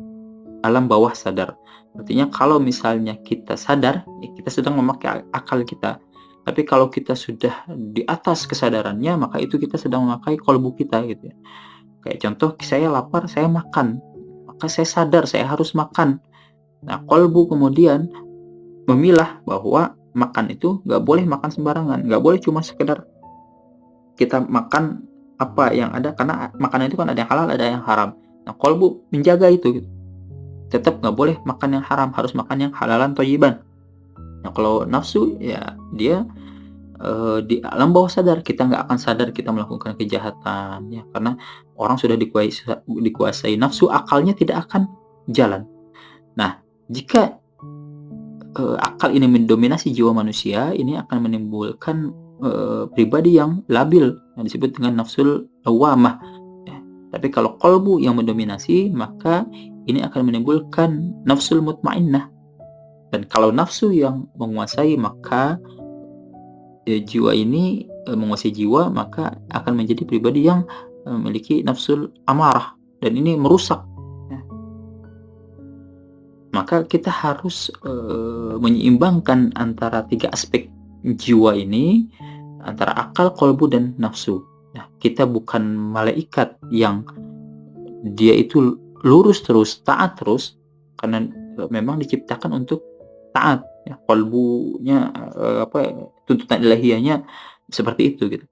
alam bawah sadar. Artinya kalau misalnya kita sadar, ya kita sedang memakai akal kita. Tapi kalau kita sudah di atas kesadarannya, maka itu kita sedang memakai kolbu kita gitu ya. Kayak contoh, saya lapar, saya makan. Maka saya sadar, saya harus makan. Nah, kolbu kemudian memilah bahwa makan itu nggak boleh makan sembarangan. Nggak boleh cuma sekedar kita makan apa yang ada, karena makanan itu kan ada yang halal, ada yang haram. Nah, kolbu menjaga itu gitu. Tetap nggak boleh makan yang haram, harus makan yang halalan thayyiban. Nah, kalau nafsu ya dia di alam bawah sadar, kita nggak akan sadar kita melakukan kejahatan ya, karena orang sudah dikuasai nafsu, akalnya tidak akan jalan. Nah, jika akal ini mendominasi jiwa manusia, ini akan menimbulkan pribadi yang labil yang disebut dengan nafsul lawamah ya. Tapi kalau qalbu yang mendominasi, maka ini akan menimbulkan nafsul mutmainnah. Dan kalau nafsu yang menguasai, maka jiwa ini menguasai jiwa, maka akan menjadi pribadi yang memiliki nafsul amarah, dan ini merusak ya. Maka kita harus menyeimbangkan antara tiga aspek jiwa ini, antara akal, qalbu, dan nafsu ya. Kita bukan malaikat yang dia itu lurus terus, taat terus, karena memang diciptakan untuk taat ya. Qalbunya tuntutan ilahiyahnya seperti itu gitu.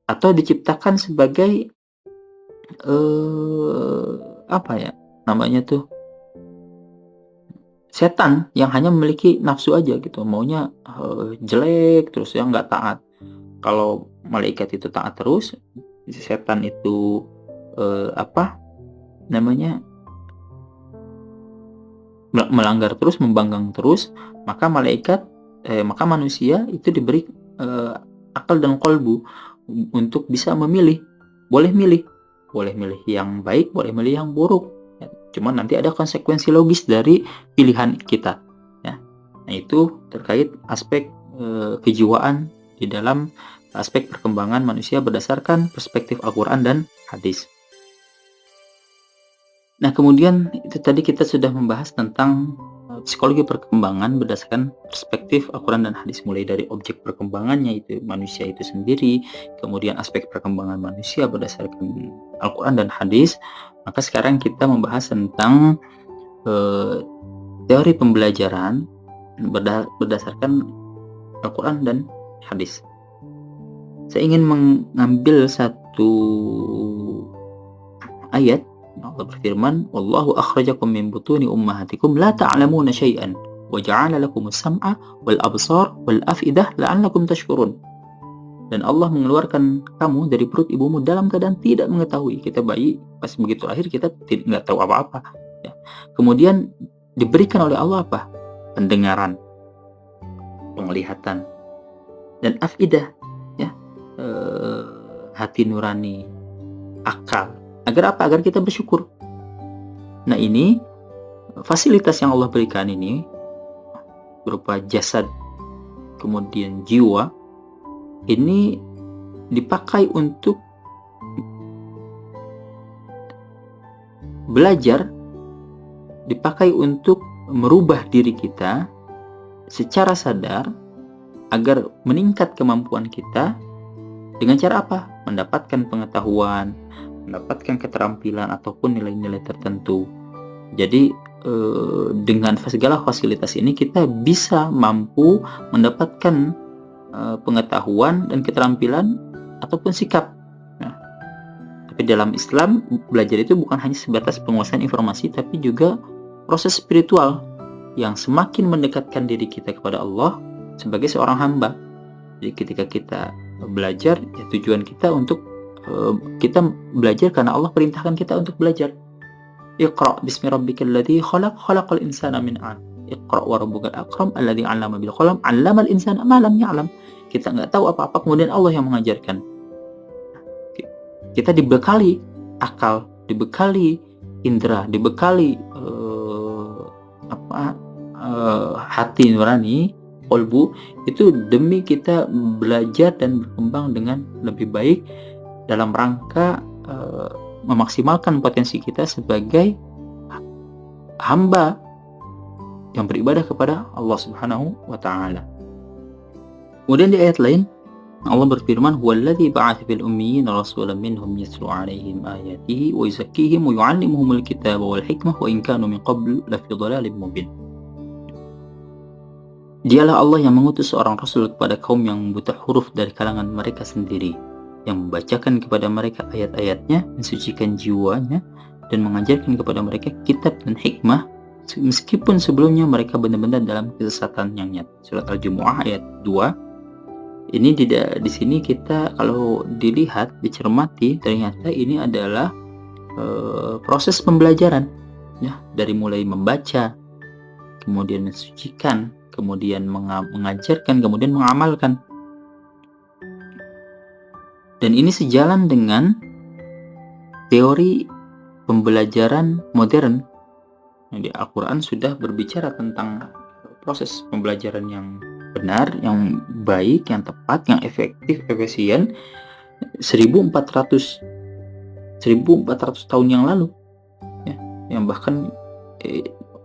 Atau diciptakan sebagai apa ya namanya tuh, setan yang hanya memiliki nafsu aja gitu, maunya jelek terus ya, nggak taat. Kalau malaikat itu taat terus, setan itu apa namanya, melanggar terus, membanggang terus, maka maka manusia itu diberi akal dan qalbu untuk bisa memilih. Boleh milih yang baik, boleh milih yang buruk ya. Cuman nanti ada konsekuensi logis dari pilihan kita ya. Nah, itu terkait aspek kejiwaan di dalam aspek perkembangan manusia berdasarkan perspektif Al-Quran dan hadis. Nah, kemudian itu tadi kita sudah membahas tentang, psikologi perkembangan berdasarkan perspektif Al-Quran dan hadis, mulai dari objek perkembangannya itu manusia itu sendiri, kemudian aspek perkembangan manusia berdasarkan Al-Quran dan hadis. Maka sekarang kita membahas tentang, eee, teori pembelajaran berdasarkan Al-Quran dan hadis. Saya ingin mengambil satu ayat. Allah berfirman, "Wallahu akhrajakum min butuni ummahatikum la ta'lamuna syai'an wa ja'ala lakumus sam'a wal absar wal afidah la'allakum tashkurun." Dan Allah mengeluarkan kamu dari perut ibumu dalam keadaan tidak mengetahui. Kita bayi pas begitu lahir kita nggak tahu apa-apa. Ya. Kemudian diberikan oleh Allah apa? Pendengaran, penglihatan, dan afidah, ya, hati nurani, akal. Agar apa? Agar kita bersyukur. Nah, ini fasilitas yang Allah berikan ini berupa jasad, kemudian jiwa, ini dipakai untuk belajar, dipakai untuk merubah diri kita secara sadar agar meningkat kemampuan kita dengan cara apa? Mendapatkan pengetahuan, mendapatkan keterampilan ataupun nilai-nilai tertentu. Jadi dengan segala fasilitas ini kita bisa mampu mendapatkan pengetahuan dan keterampilan ataupun sikap. Nah, tapi dalam Islam belajar itu bukan hanya sebatas penguasaan informasi, tapi juga proses spiritual yang semakin mendekatkan diri kita kepada Allah sebagai seorang hamba. Jadi ketika kita belajar, ya tujuan kita untuk kita belajar karena Allah perintahkan kita untuk belajar. Iqra bismi rabbikal ladzi khalaq, khalaqal insana min 'alaq. Iqra wa rabbukal akram alladzi 'allama bil qalam, 'allamal insana ma lam ya'lam. Kita nggak tahu apa-apa, kemudian Allah yang mengajarkan. Kita dibekali akal, dibekali indera, dibekali hati nurani, qalbu, itu demi kita belajar dan berkembang dengan lebih baik dalam rangka memaksimalkan potensi kita sebagai hamba yang beribadah kepada Allah Subhanahu wa taala. Kemudian di ayat lain Allah berfirman, "Huwallazi ba'atsa fil ummiyina rasulan minhum yatlu 'alaihim ayatihi wa yuzakkihim wa yu'allimuhumul kitaba wal hikmah wa in kanu min qablu lafi dhalalin mubin." Dialah Allah yang mengutus seorang rasul kepada kaum yang buta huruf dari kalangan mereka sendiri, yang membacakan kepada mereka ayat-ayatnya, mensucikan jiwanya, dan mengajarkan kepada mereka kitab dan hikmah, meskipun sebelumnya mereka benar-benar dalam kesesatan yang nyata. Surat Al-Jumu'ah ayat 2. Ini di sini kita kalau dilihat, dicermati, ternyata ini adalah proses pembelajaran, ya, dari mulai membaca, kemudian mensucikan, kemudian mengajarkan, kemudian mengamalkan. Dan ini sejalan dengan teori pembelajaran modern. Di Al-Quran sudah berbicara tentang proses pembelajaran yang benar, yang baik, yang tepat, yang efektif, efisien 1400 tahun yang lalu, ya, yang bahkan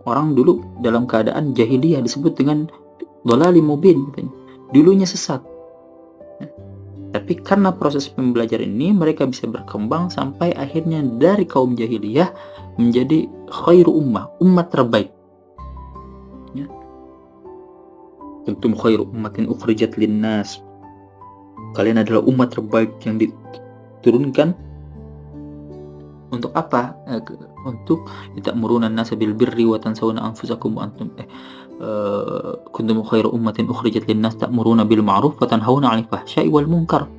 orang dulu dalam keadaan jahiliyah disebut dengan dhalalim mubin, katanya. Dulunya sesat. Tapi karena proses pembelajaran ini mereka bisa berkembang sampai akhirnya dari kaum jahiliyah menjadi khairu ummah, umat terbaik. Ya. Kuntum khairu ummatin ukhrijat linnas. Kalian adalah umat terbaik yang diturunkan untuk apa? Untuk ta'muruna an-nasa bil birri wa tansawna anfusakum wa antum kuntum khairu ummatin ukhrijat linnas ta'muruna bil ma'ruf wa tanhauna 'anil fahsya'i wal munkar.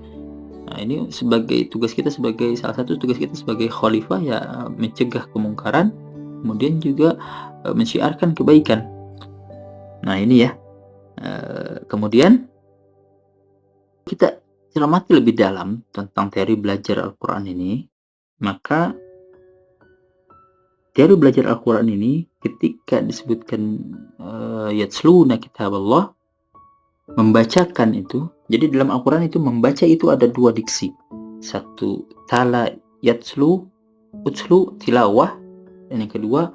Nah, ini sebagai tugas kita, sebagai salah satu tugas kita sebagai khalifah, ya, mencegah kemungkaran, kemudian juga mensyiarkan kebaikan. Nah, ini ya. Kemudian kita cermati lebih dalam tentang teori belajar Al-Quran ini, maka teori belajar Al-Quran ini ketika disebutkan yatsluna kitaballah, membacakan itu. Jadi dalam Al-Quran itu membaca itu ada dua diksi. Satu tala yatslu, utslu tilawah, Dan yang kedua,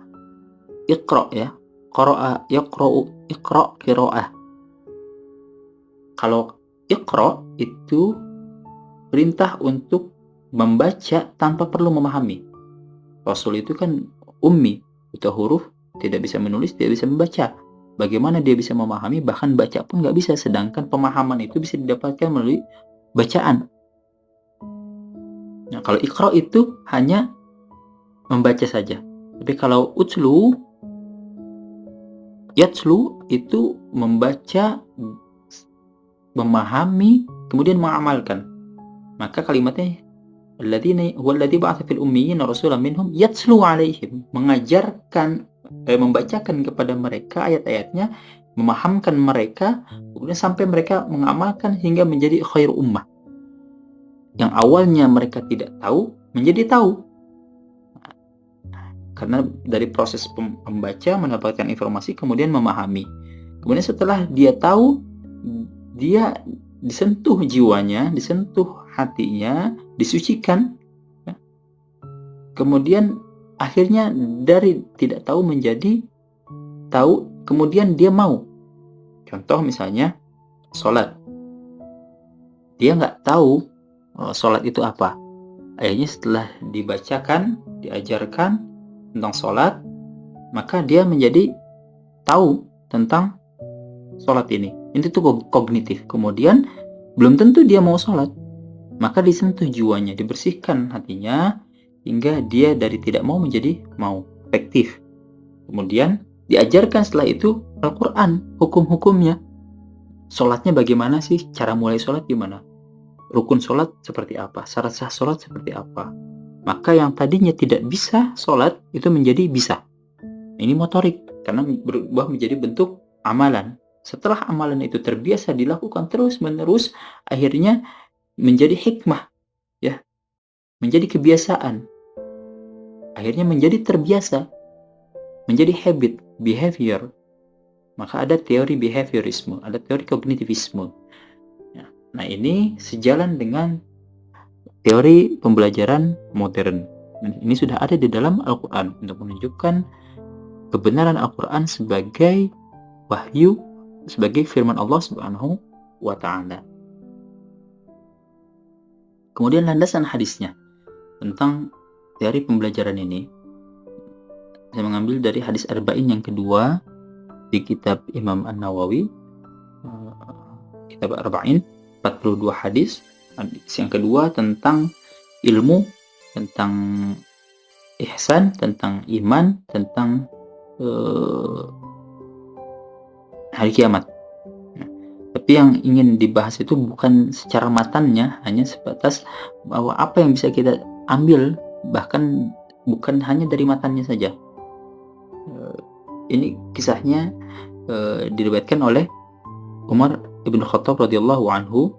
iqra ya. Qara'a yaqra'u, iqra qiraah. Kalau iqra itu perintah untuk membaca tanpa perlu memahami. Rasul itu kan ummi, buta huruf, tidak bisa menulis, tidak bisa membaca. Bagaimana dia bisa memahami, bahkan baca pun nggak bisa, sedangkan pemahaman itu bisa didapatkan melalui bacaan. Nah, kalau iqra itu hanya membaca saja. Tapi kalau utslu, yatslu itu membaca, memahami, kemudian mengamalkan. Maka kalimatnya alladzina huwallazi ba'atsa fil ummiyina rasulan minhum yatslu 'alaihim, mengajarkan, membacakan kepada mereka ayat-ayatnya, memahamkan mereka, kemudian sampai mereka mengamalkan hingga menjadi khair ummah. Yang awalnya mereka tidak tahu menjadi tahu. Karena dari proses membaca, mendapatkan informasi, kemudian memahami. Kemudian setelah dia tahu, dia disentuh jiwanya, disentuh hatinya, disucikan, ya. Kemudian akhirnya dari tidak tahu menjadi tahu, kemudian dia mau. Contoh misalnya sholat, dia nggak tahu sholat itu apa. Akhirnya setelah dibacakan, diajarkan tentang sholat, maka dia menjadi tahu tentang sholat ini. Itu tuh kognitif. Kemudian belum tentu dia mau sholat, maka disentuh jiwanya, dibersihkan hatinya, hingga dia dari tidak mau menjadi mau, efektif. Kemudian diajarkan setelah itu Al-Quran, hukum-hukumnya. Sholatnya bagaimana sih? Cara mulai sholat gimana? Rukun sholat seperti apa? Syarat sah sholat seperti apa? Maka yang tadinya tidak bisa sholat, itu menjadi bisa. Ini motorik, karena berubah menjadi bentuk amalan. Setelah amalan itu terbiasa dilakukan terus-menerus, akhirnya menjadi hikmah, ya, menjadi kebiasaan, akhirnya menjadi terbiasa, menjadi habit, behavior. Maka ada teori behaviorisme, ada teori kognitivisme. Nah, ini sejalan dengan teori pembelajaran modern. Ini sudah ada di dalam Al-Quran untuk menunjukkan kebenaran Al-Quran sebagai wahyu, sebagai firman Allah Subhanahu wa Ta'ala. Kemudian landasan hadisnya tentang teori pembelajaran ini, saya mengambil dari hadis Arba'in yang kedua di kitab Imam An-Nawawi, kitab Arba'in, 42 hadis. Hadis yang kedua tentang ilmu, tentang ihsan, tentang iman, tentang hari kiamat. Tapi yang ingin dibahas itu bukan secara matannya, hanya sebatas bahwa apa yang bisa kita ambil, bahkan bukan hanya dari matannya saja. Ini kisahnya diriwayatkan oleh Umar ibn Khattab radhiyallahu anhu.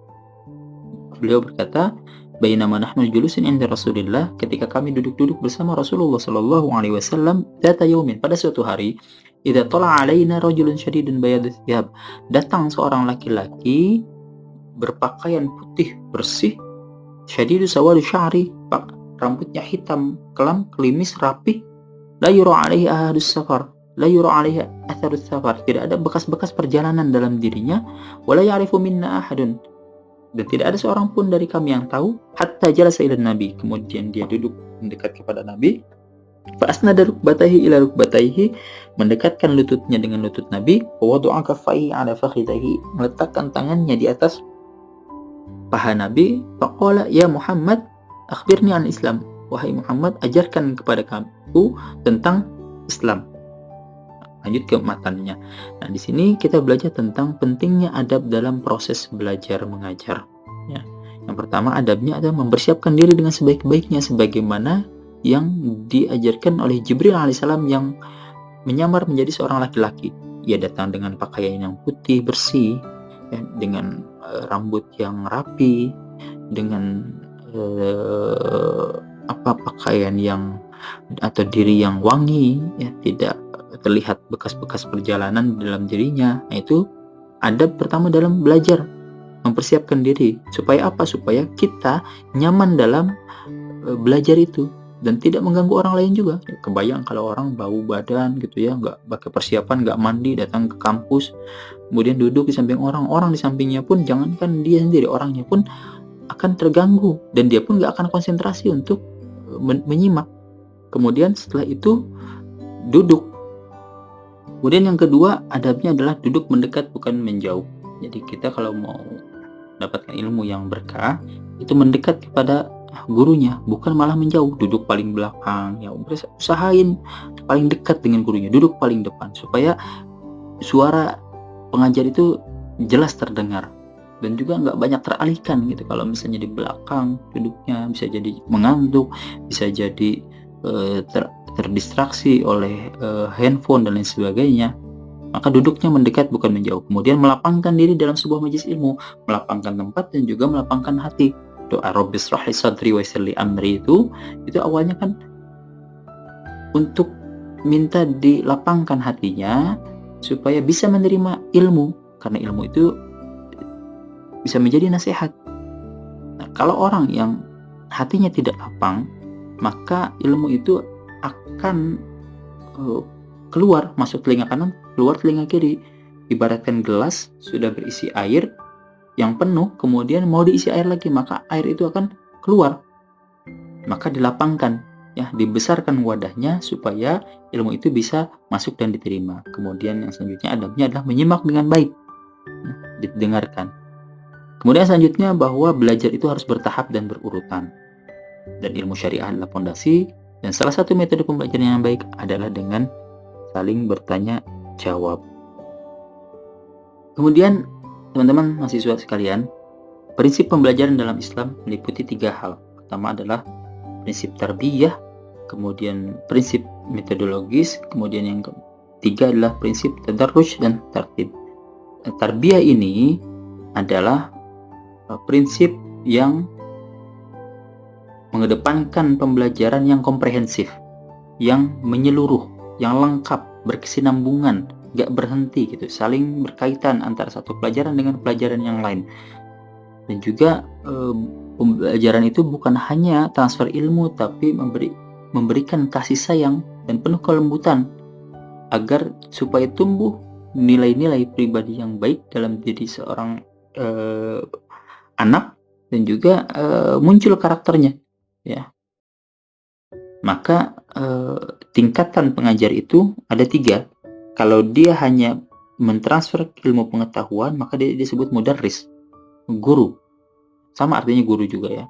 Beliau berkata, "Bainama nahnu julusin inda Rasulillah," ketika kami duduk-duduk bersama Rasulullah sallallahu alaihi wasallam, "Dzata yaumin," pada suatu hari, "idza tala'a 'alaina rajulun syadidun bayadus thiyab," datang seorang laki-laki berpakaian putih bersih, syadidu sawadu sya'ri, rambutnya hitam kelam, klimis rapi, la yura 'alaihi ahadus safar, la yura 'alaihi atharus safar, tidak ada bekas-bekas perjalanan dalam dirinya, wala ya'rifu minna ahadun, dan tidak ada seorang pun dari kami yang tahu, hatta jalasa ila Nabi, kemudian dia duduk mendekat kepada Nabi, fa asnada rukbatayhi ila rukbatayhi, mendekatkan lututnya dengan lutut Nabi, wa wada'a kaffayhi ala fakhidayhi, meletakkan tangannya di atas paha Nabi, faqala ya Muhammad akhbirni an Islam, wahai Muhammad ajarkan kepada kamu tentang Islam. Lanjut ke matannya. Nah, di sini kita belajar tentang pentingnya adab dalam proses belajar mengajar. Ya. Yang pertama, adabnya adalah mempersiapkan diri dengan sebaik-baiknya, sebagaimana yang diajarkan oleh Jibril alaihissalam yang menyamar menjadi seorang laki-laki. Ia datang dengan pakaian yang putih bersih, ya, dengan rambut yang rapi, dengan pakaian yang atau diri yang wangi, ya, tidak terlihat bekas-bekas perjalanan dalam dirinya. Nah, itu adab pertama dalam belajar, mempersiapkan diri. Supaya apa? Supaya kita nyaman dalam belajar itu. dan tidak mengganggu orang lain juga. Kebayang kalau orang bau badan gitu ya, nggak pakai persiapan, nggak mandi, datang ke kampus, kemudian duduk di samping orang, orang di sampingnya pun jangankan dia sendiri, orangnya pun akan terganggu dan dia pun nggak akan konsentrasi untuk menyimak. Kemudian setelah itu duduk. Kemudian yang kedua adabnya adalah duduk mendekat bukan menjauh. Jadi kita kalau mau dapatkan ilmu yang berkah itu mendekat kepada gurunya, bukan malah menjauh, duduk paling belakang. Ya usahain paling dekat dengan gurunya, duduk paling depan supaya suara pengajar itu jelas terdengar dan juga nggak banyak teralihkan gitu. Kalau misalnya di belakang duduknya bisa jadi mengantuk, bisa jadi terdistraksi oleh handphone dan lain sebagainya. Maka duduknya mendekat bukan menjauh. Kemudian melapangkan diri dalam sebuah majelis ilmu, melapangkan tempat dan juga melapangkan hati. Doa Rabbi shrah li sadri wa yassir li amri itu awalnya kan untuk minta dilapangkan hatinya supaya bisa menerima ilmu, karena ilmu itu bisa menjadi nasihat. Nah, kalau orang yang hatinya tidak lapang, maka ilmu itu akan keluar, masuk telinga kanan, keluar telinga kiri. Ibaratkan gelas sudah berisi air yang penuh, kemudian mau diisi air lagi, maka air itu akan keluar. Maka dilapangkan, ya, dibesarkan wadahnya supaya ilmu itu bisa masuk dan diterima. Kemudian yang selanjutnya adabnya adalah menyimak dengan baik, didengarkan. Kemudian selanjutnya bahwa belajar itu harus bertahap dan berurutan. Dan ilmu syariah adalah fondasi, dan salah satu metode pembelajaran yang baik adalah dengan saling bertanya jawab. Kemudian teman-teman mahasiswa sekalian, prinsip pembelajaran dalam Islam meliputi 3 hal. Pertama adalah prinsip tarbiyah, kemudian prinsip metodologis, kemudian yang ketiga adalah prinsip tadarruj dan tartib. Tarbiyah ini adalah prinsip yang mengedepankan pembelajaran yang komprehensif, yang menyeluruh, yang lengkap, berkesinambungan, gak berhenti gitu, saling berkaitan antara satu pelajaran dengan pelajaran yang lain. Dan juga pembelajaran itu bukan hanya transfer ilmu, tapi memberikan kasih sayang dan penuh kelembutan agar supaya tumbuh nilai-nilai pribadi yang baik dalam diri seorang anak dan juga muncul karakternya, ya. Maka tingkatan pengajar itu ada 3. Kalau dia hanya mentransfer ilmu pengetahuan, maka dia disebut mudarris, guru. Sama artinya guru juga ya.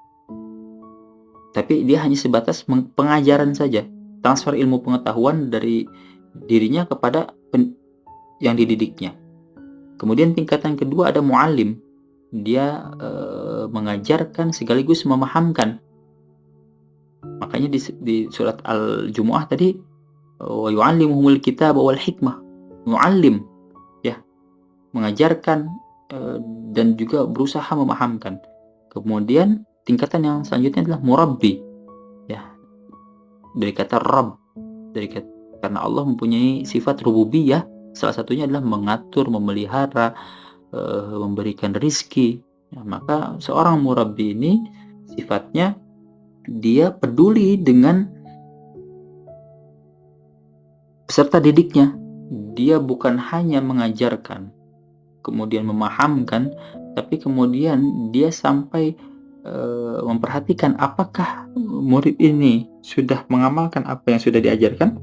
Tapi dia hanya sebatas pengajaran saja, transfer ilmu pengetahuan dari dirinya kepada yang dididiknya. Kemudian tingkatan kedua ada muallim. Dia mengajarkan sekaligus memahamkan. Makanya di surat Al-Jumu'ah tadi wa yu'allimuhumul kitab wal hikmah. Muallim, ya, mengajarkan dan juga berusaha memahamkan. Kemudian tingkatan yang selanjutnya adalah murabbi, ya, dari kata Rabb, karena Allah mempunyai sifat rububiyah, salah satunya adalah mengatur, memelihara, memberikan rizki. Ya, maka seorang murabbi ini sifatnya dia peduli dengan peserta didiknya. Dia bukan hanya mengajarkan, kemudian memahamkan, tapi kemudian dia sampai memperhatikan apakah murid ini sudah mengamalkan apa yang sudah diajarkan.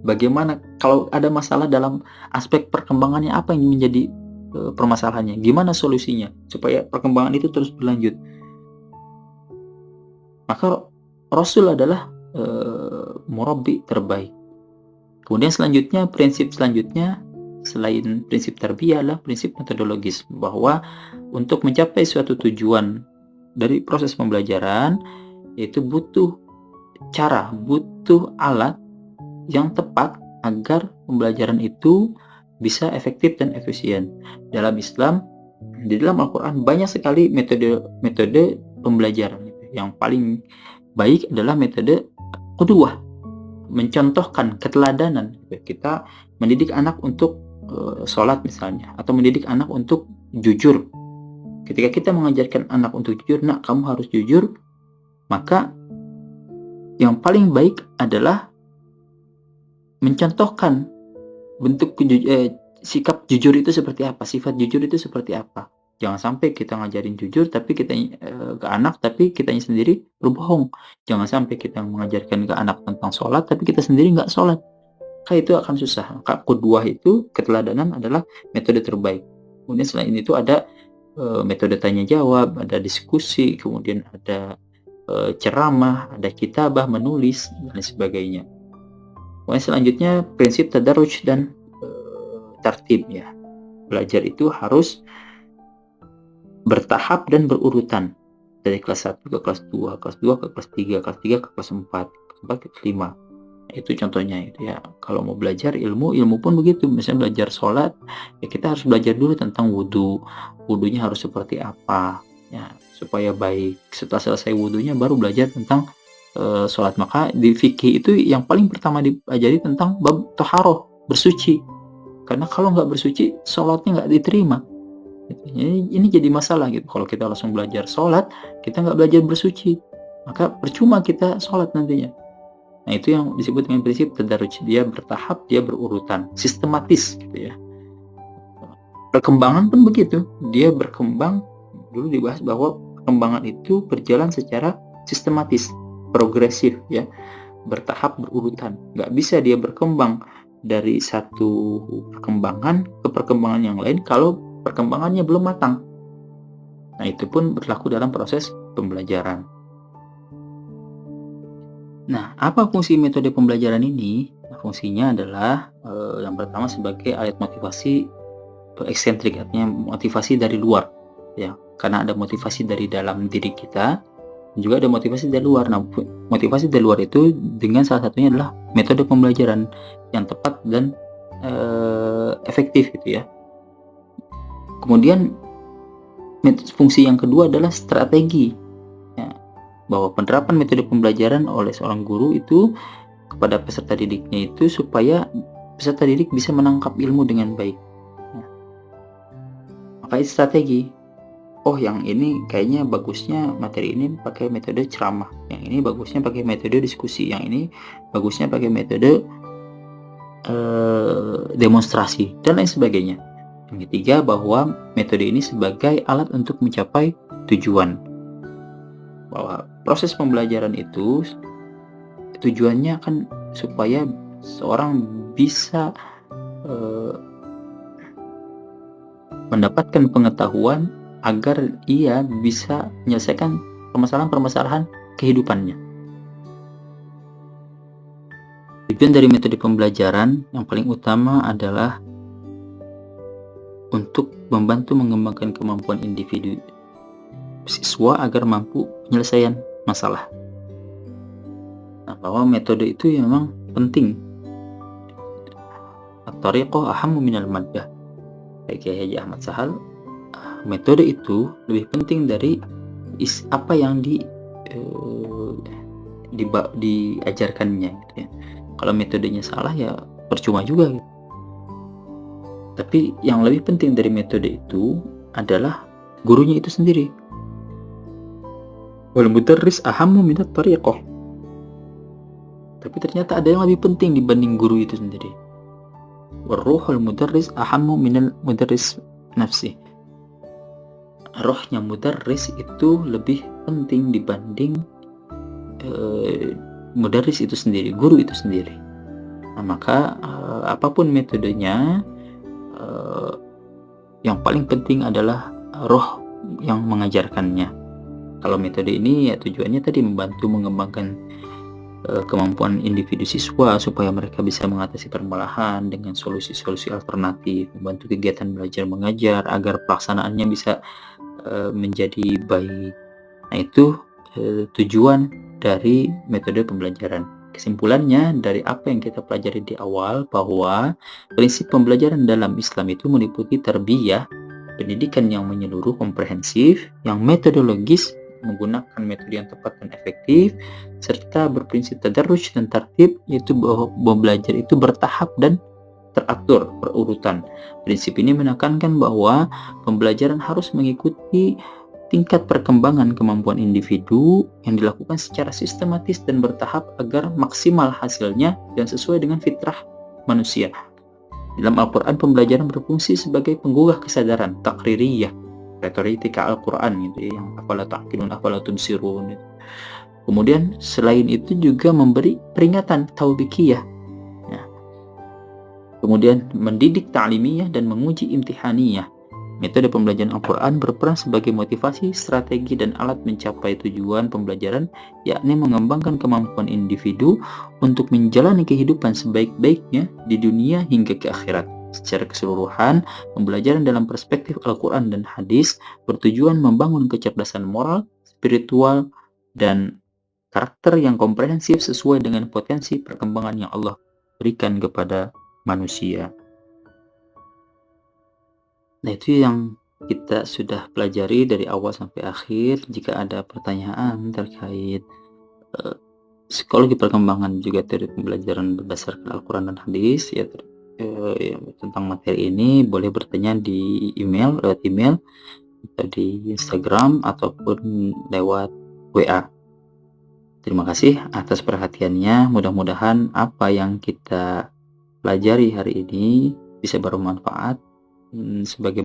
Bagaimana kalau ada masalah dalam aspek perkembangannya, apa yang menjadi permasalahannya, gimana solusinya supaya perkembangan itu terus berlanjut. Maka Rasul adalah murabbi terbaik. Kemudian selanjutnya, prinsip selanjutnya selain prinsip tarbiyah adalah prinsip metodologis, bahwa untuk mencapai suatu tujuan dari proses pembelajaran itu butuh cara, butuh alat yang tepat agar pembelajaran itu bisa efektif dan efisien. Dalam Islam, di dalam Al-Quran banyak sekali metode pembelajaran. Yang paling baik adalah metode qudwah, mencontohkan keteladanan. Kita mendidik anak untuk sholat misalnya, atau mendidik anak untuk jujur. Ketika kita mengajarkan anak untuk jujur, nak kamu harus jujur, maka yang paling baik adalah mencontohkan sikap jujur itu seperti apa, sifat jujur itu seperti apa. Jangan sampai kita ngajarin jujur tapi ke anak tapi kitanya sendiri berbohong. Jangan sampai kita mengajarkan ke anak tentang sholat tapi kita sendiri nggak sholat. Maka itu akan susah. Maka qudwah itu, keteladanan adalah metode terbaik. Kemudian selain itu ada metode tanya jawab, ada diskusi, kemudian ada ceramah, ada kitabah, menulis, dan sebagainya. Kemudian selanjutnya prinsip tadarruj dan tertib ya. Belajar itu harus bertahap dan berurutan. Dari kelas 1 ke kelas 2, kelas 2 ke kelas 3, kelas 3 ke kelas 4, kelas 4 ke kelas 5. Itu contohnya itu ya. Kalau mau belajar ilmu pun begitu. Misalnya belajar sholat, ya kita harus belajar dulu tentang wudhu. Wudhunya harus seperti apa ya, supaya baik. Setelah selesai wudhunya baru belajar tentang sholat. Maka di fikih itu yang paling pertama diajari tentang bab toharoh, bersuci. Karena kalau nggak bersuci, sholatnya nggak diterima. Ini jadi masalah gitu. Kalau kita langsung belajar sholat, kita nggak belajar bersuci, maka percuma kita sholat nantinya. Nah itu yang disebut dengan prinsip tadarruj. Dia bertahap, dia berurutan, sistematis gitu ya. Perkembangan pun begitu. Dia berkembang, dulu dibahas bahwa perkembangan itu berjalan secara sistematis, progresif ya, bertahap, berurutan. Nggak bisa dia berkembang dari satu perkembangan ke perkembangan yang lain kalau perkembangannya belum matang. Nah itu pun berlaku dalam proses pembelajaran. Nah apa fungsi metode pembelajaran ini? Nah, fungsinya adalah yang pertama sebagai alat motivasi eksentrik, artinya motivasi dari luar ya, karena ada motivasi dari dalam diri kita, juga ada motivasi dari luar. Nah motivasi dari luar itu dengan salah satunya adalah metode pembelajaran yang tepat dan efektif gitu ya. Kemudian fungsi yang kedua adalah strategi ya, bahwa penerapan metode pembelajaran oleh seorang guru itu kepada peserta didiknya itu supaya peserta didik bisa menangkap ilmu dengan baik ya. Maka itu strategi. Oh yang ini kayaknya bagusnya materi ini pakai metode ceramah, yang ini bagusnya pakai metode diskusi, yang ini bagusnya pakai metode demonstrasi dan lain sebagainya. Yang ketiga, bahwa metode ini sebagai alat untuk mencapai tujuan. Bahwa proses pembelajaran itu tujuannya kan supaya seorang bisa mendapatkan pengetahuan agar ia bisa menyelesaikan permasalahan-permasalahan kehidupannya. Tujuan dari metode pembelajaran yang paling utama adalah untuk membantu mengembangkan kemampuan individu siswa agar mampu penyelesaian masalah. Nah, bahwa metode itu memang penting. At-tariqah ahammu minal maddah. Kiai Haji Ahmad Sahal, metode itu lebih penting dari apa yang diajarkannya gitu ya. Kalau metodenya salah ya percuma juga gitu. Tapi yang lebih penting dari metode itu adalah gurunya itu sendiri. Wal mudarris ahammu minat tariqah. Tapi ternyata ada yang lebih penting dibanding guru itu sendiri. Waruhul mudarris ahammu minal mudarris nafsi. Rohnya mudarris itu lebih penting dibanding mudarris itu sendiri, guru itu sendiri. Nah, maka apapun metodenya, yang paling penting adalah roh yang mengajarkannya. Kalau metode ini ya tujuannya tadi membantu mengembangkan kemampuan individu siswa supaya mereka bisa mengatasi permasalahan dengan solusi-solusi alternatif, membantu kegiatan belajar mengajar agar pelaksanaannya bisa menjadi baik. Nah itu tujuan dari metode pembelajaran. Kesimpulannya dari apa yang kita pelajari di awal, bahwa prinsip pembelajaran dalam Islam itu meliputi tarbiyah, pendidikan yang menyeluruh komprehensif, yang metodologis, menggunakan metode yang tepat dan efektif, serta berprinsip tadarruj dan tertib, yaitu bahwa belajar itu bertahap dan teratur, berurutan. Prinsip ini menekankan bahwa pembelajaran harus mengikuti tingkat perkembangan kemampuan individu yang dilakukan secara sistematis dan bertahap agar maksimal hasilnya dan sesuai dengan fitrah manusia. Dalam Al-Quran, pembelajaran berfungsi sebagai penggugah kesadaran, takririyah, retorika Al-Quran gitu ya, yang afala ta'qilun, afala tubsirun. Kemudian selain itu juga memberi peringatan taubikiyah, ya. Kemudian mendidik ta'limiyah dan menguji imtihaniyah. Metode pembelajaran Al-Quran berperan sebagai motivasi, strategi, dan alat mencapai tujuan pembelajaran, yakni mengembangkan kemampuan individu untuk menjalani kehidupan sebaik-baiknya di dunia hingga ke akhirat. Secara keseluruhan, pembelajaran dalam perspektif Al-Quran dan hadis bertujuan membangun kecerdasan moral, spiritual, dan karakter yang komprehensif sesuai dengan potensi perkembangan yang Allah berikan kepada manusia. Nah, itu yang kita sudah pelajari dari awal sampai akhir. Jika ada pertanyaan terkait psikologi perkembangan juga teori pembelajaran berdasarkan Al-Quran dan hadis ya, tentang materi ini, boleh bertanya di lewat email atau di Instagram ataupun lewat WA. Terima kasih atas perhatiannya. Mudah-mudahan apa yang kita pelajari hari ini bisa bermanfaat sebagai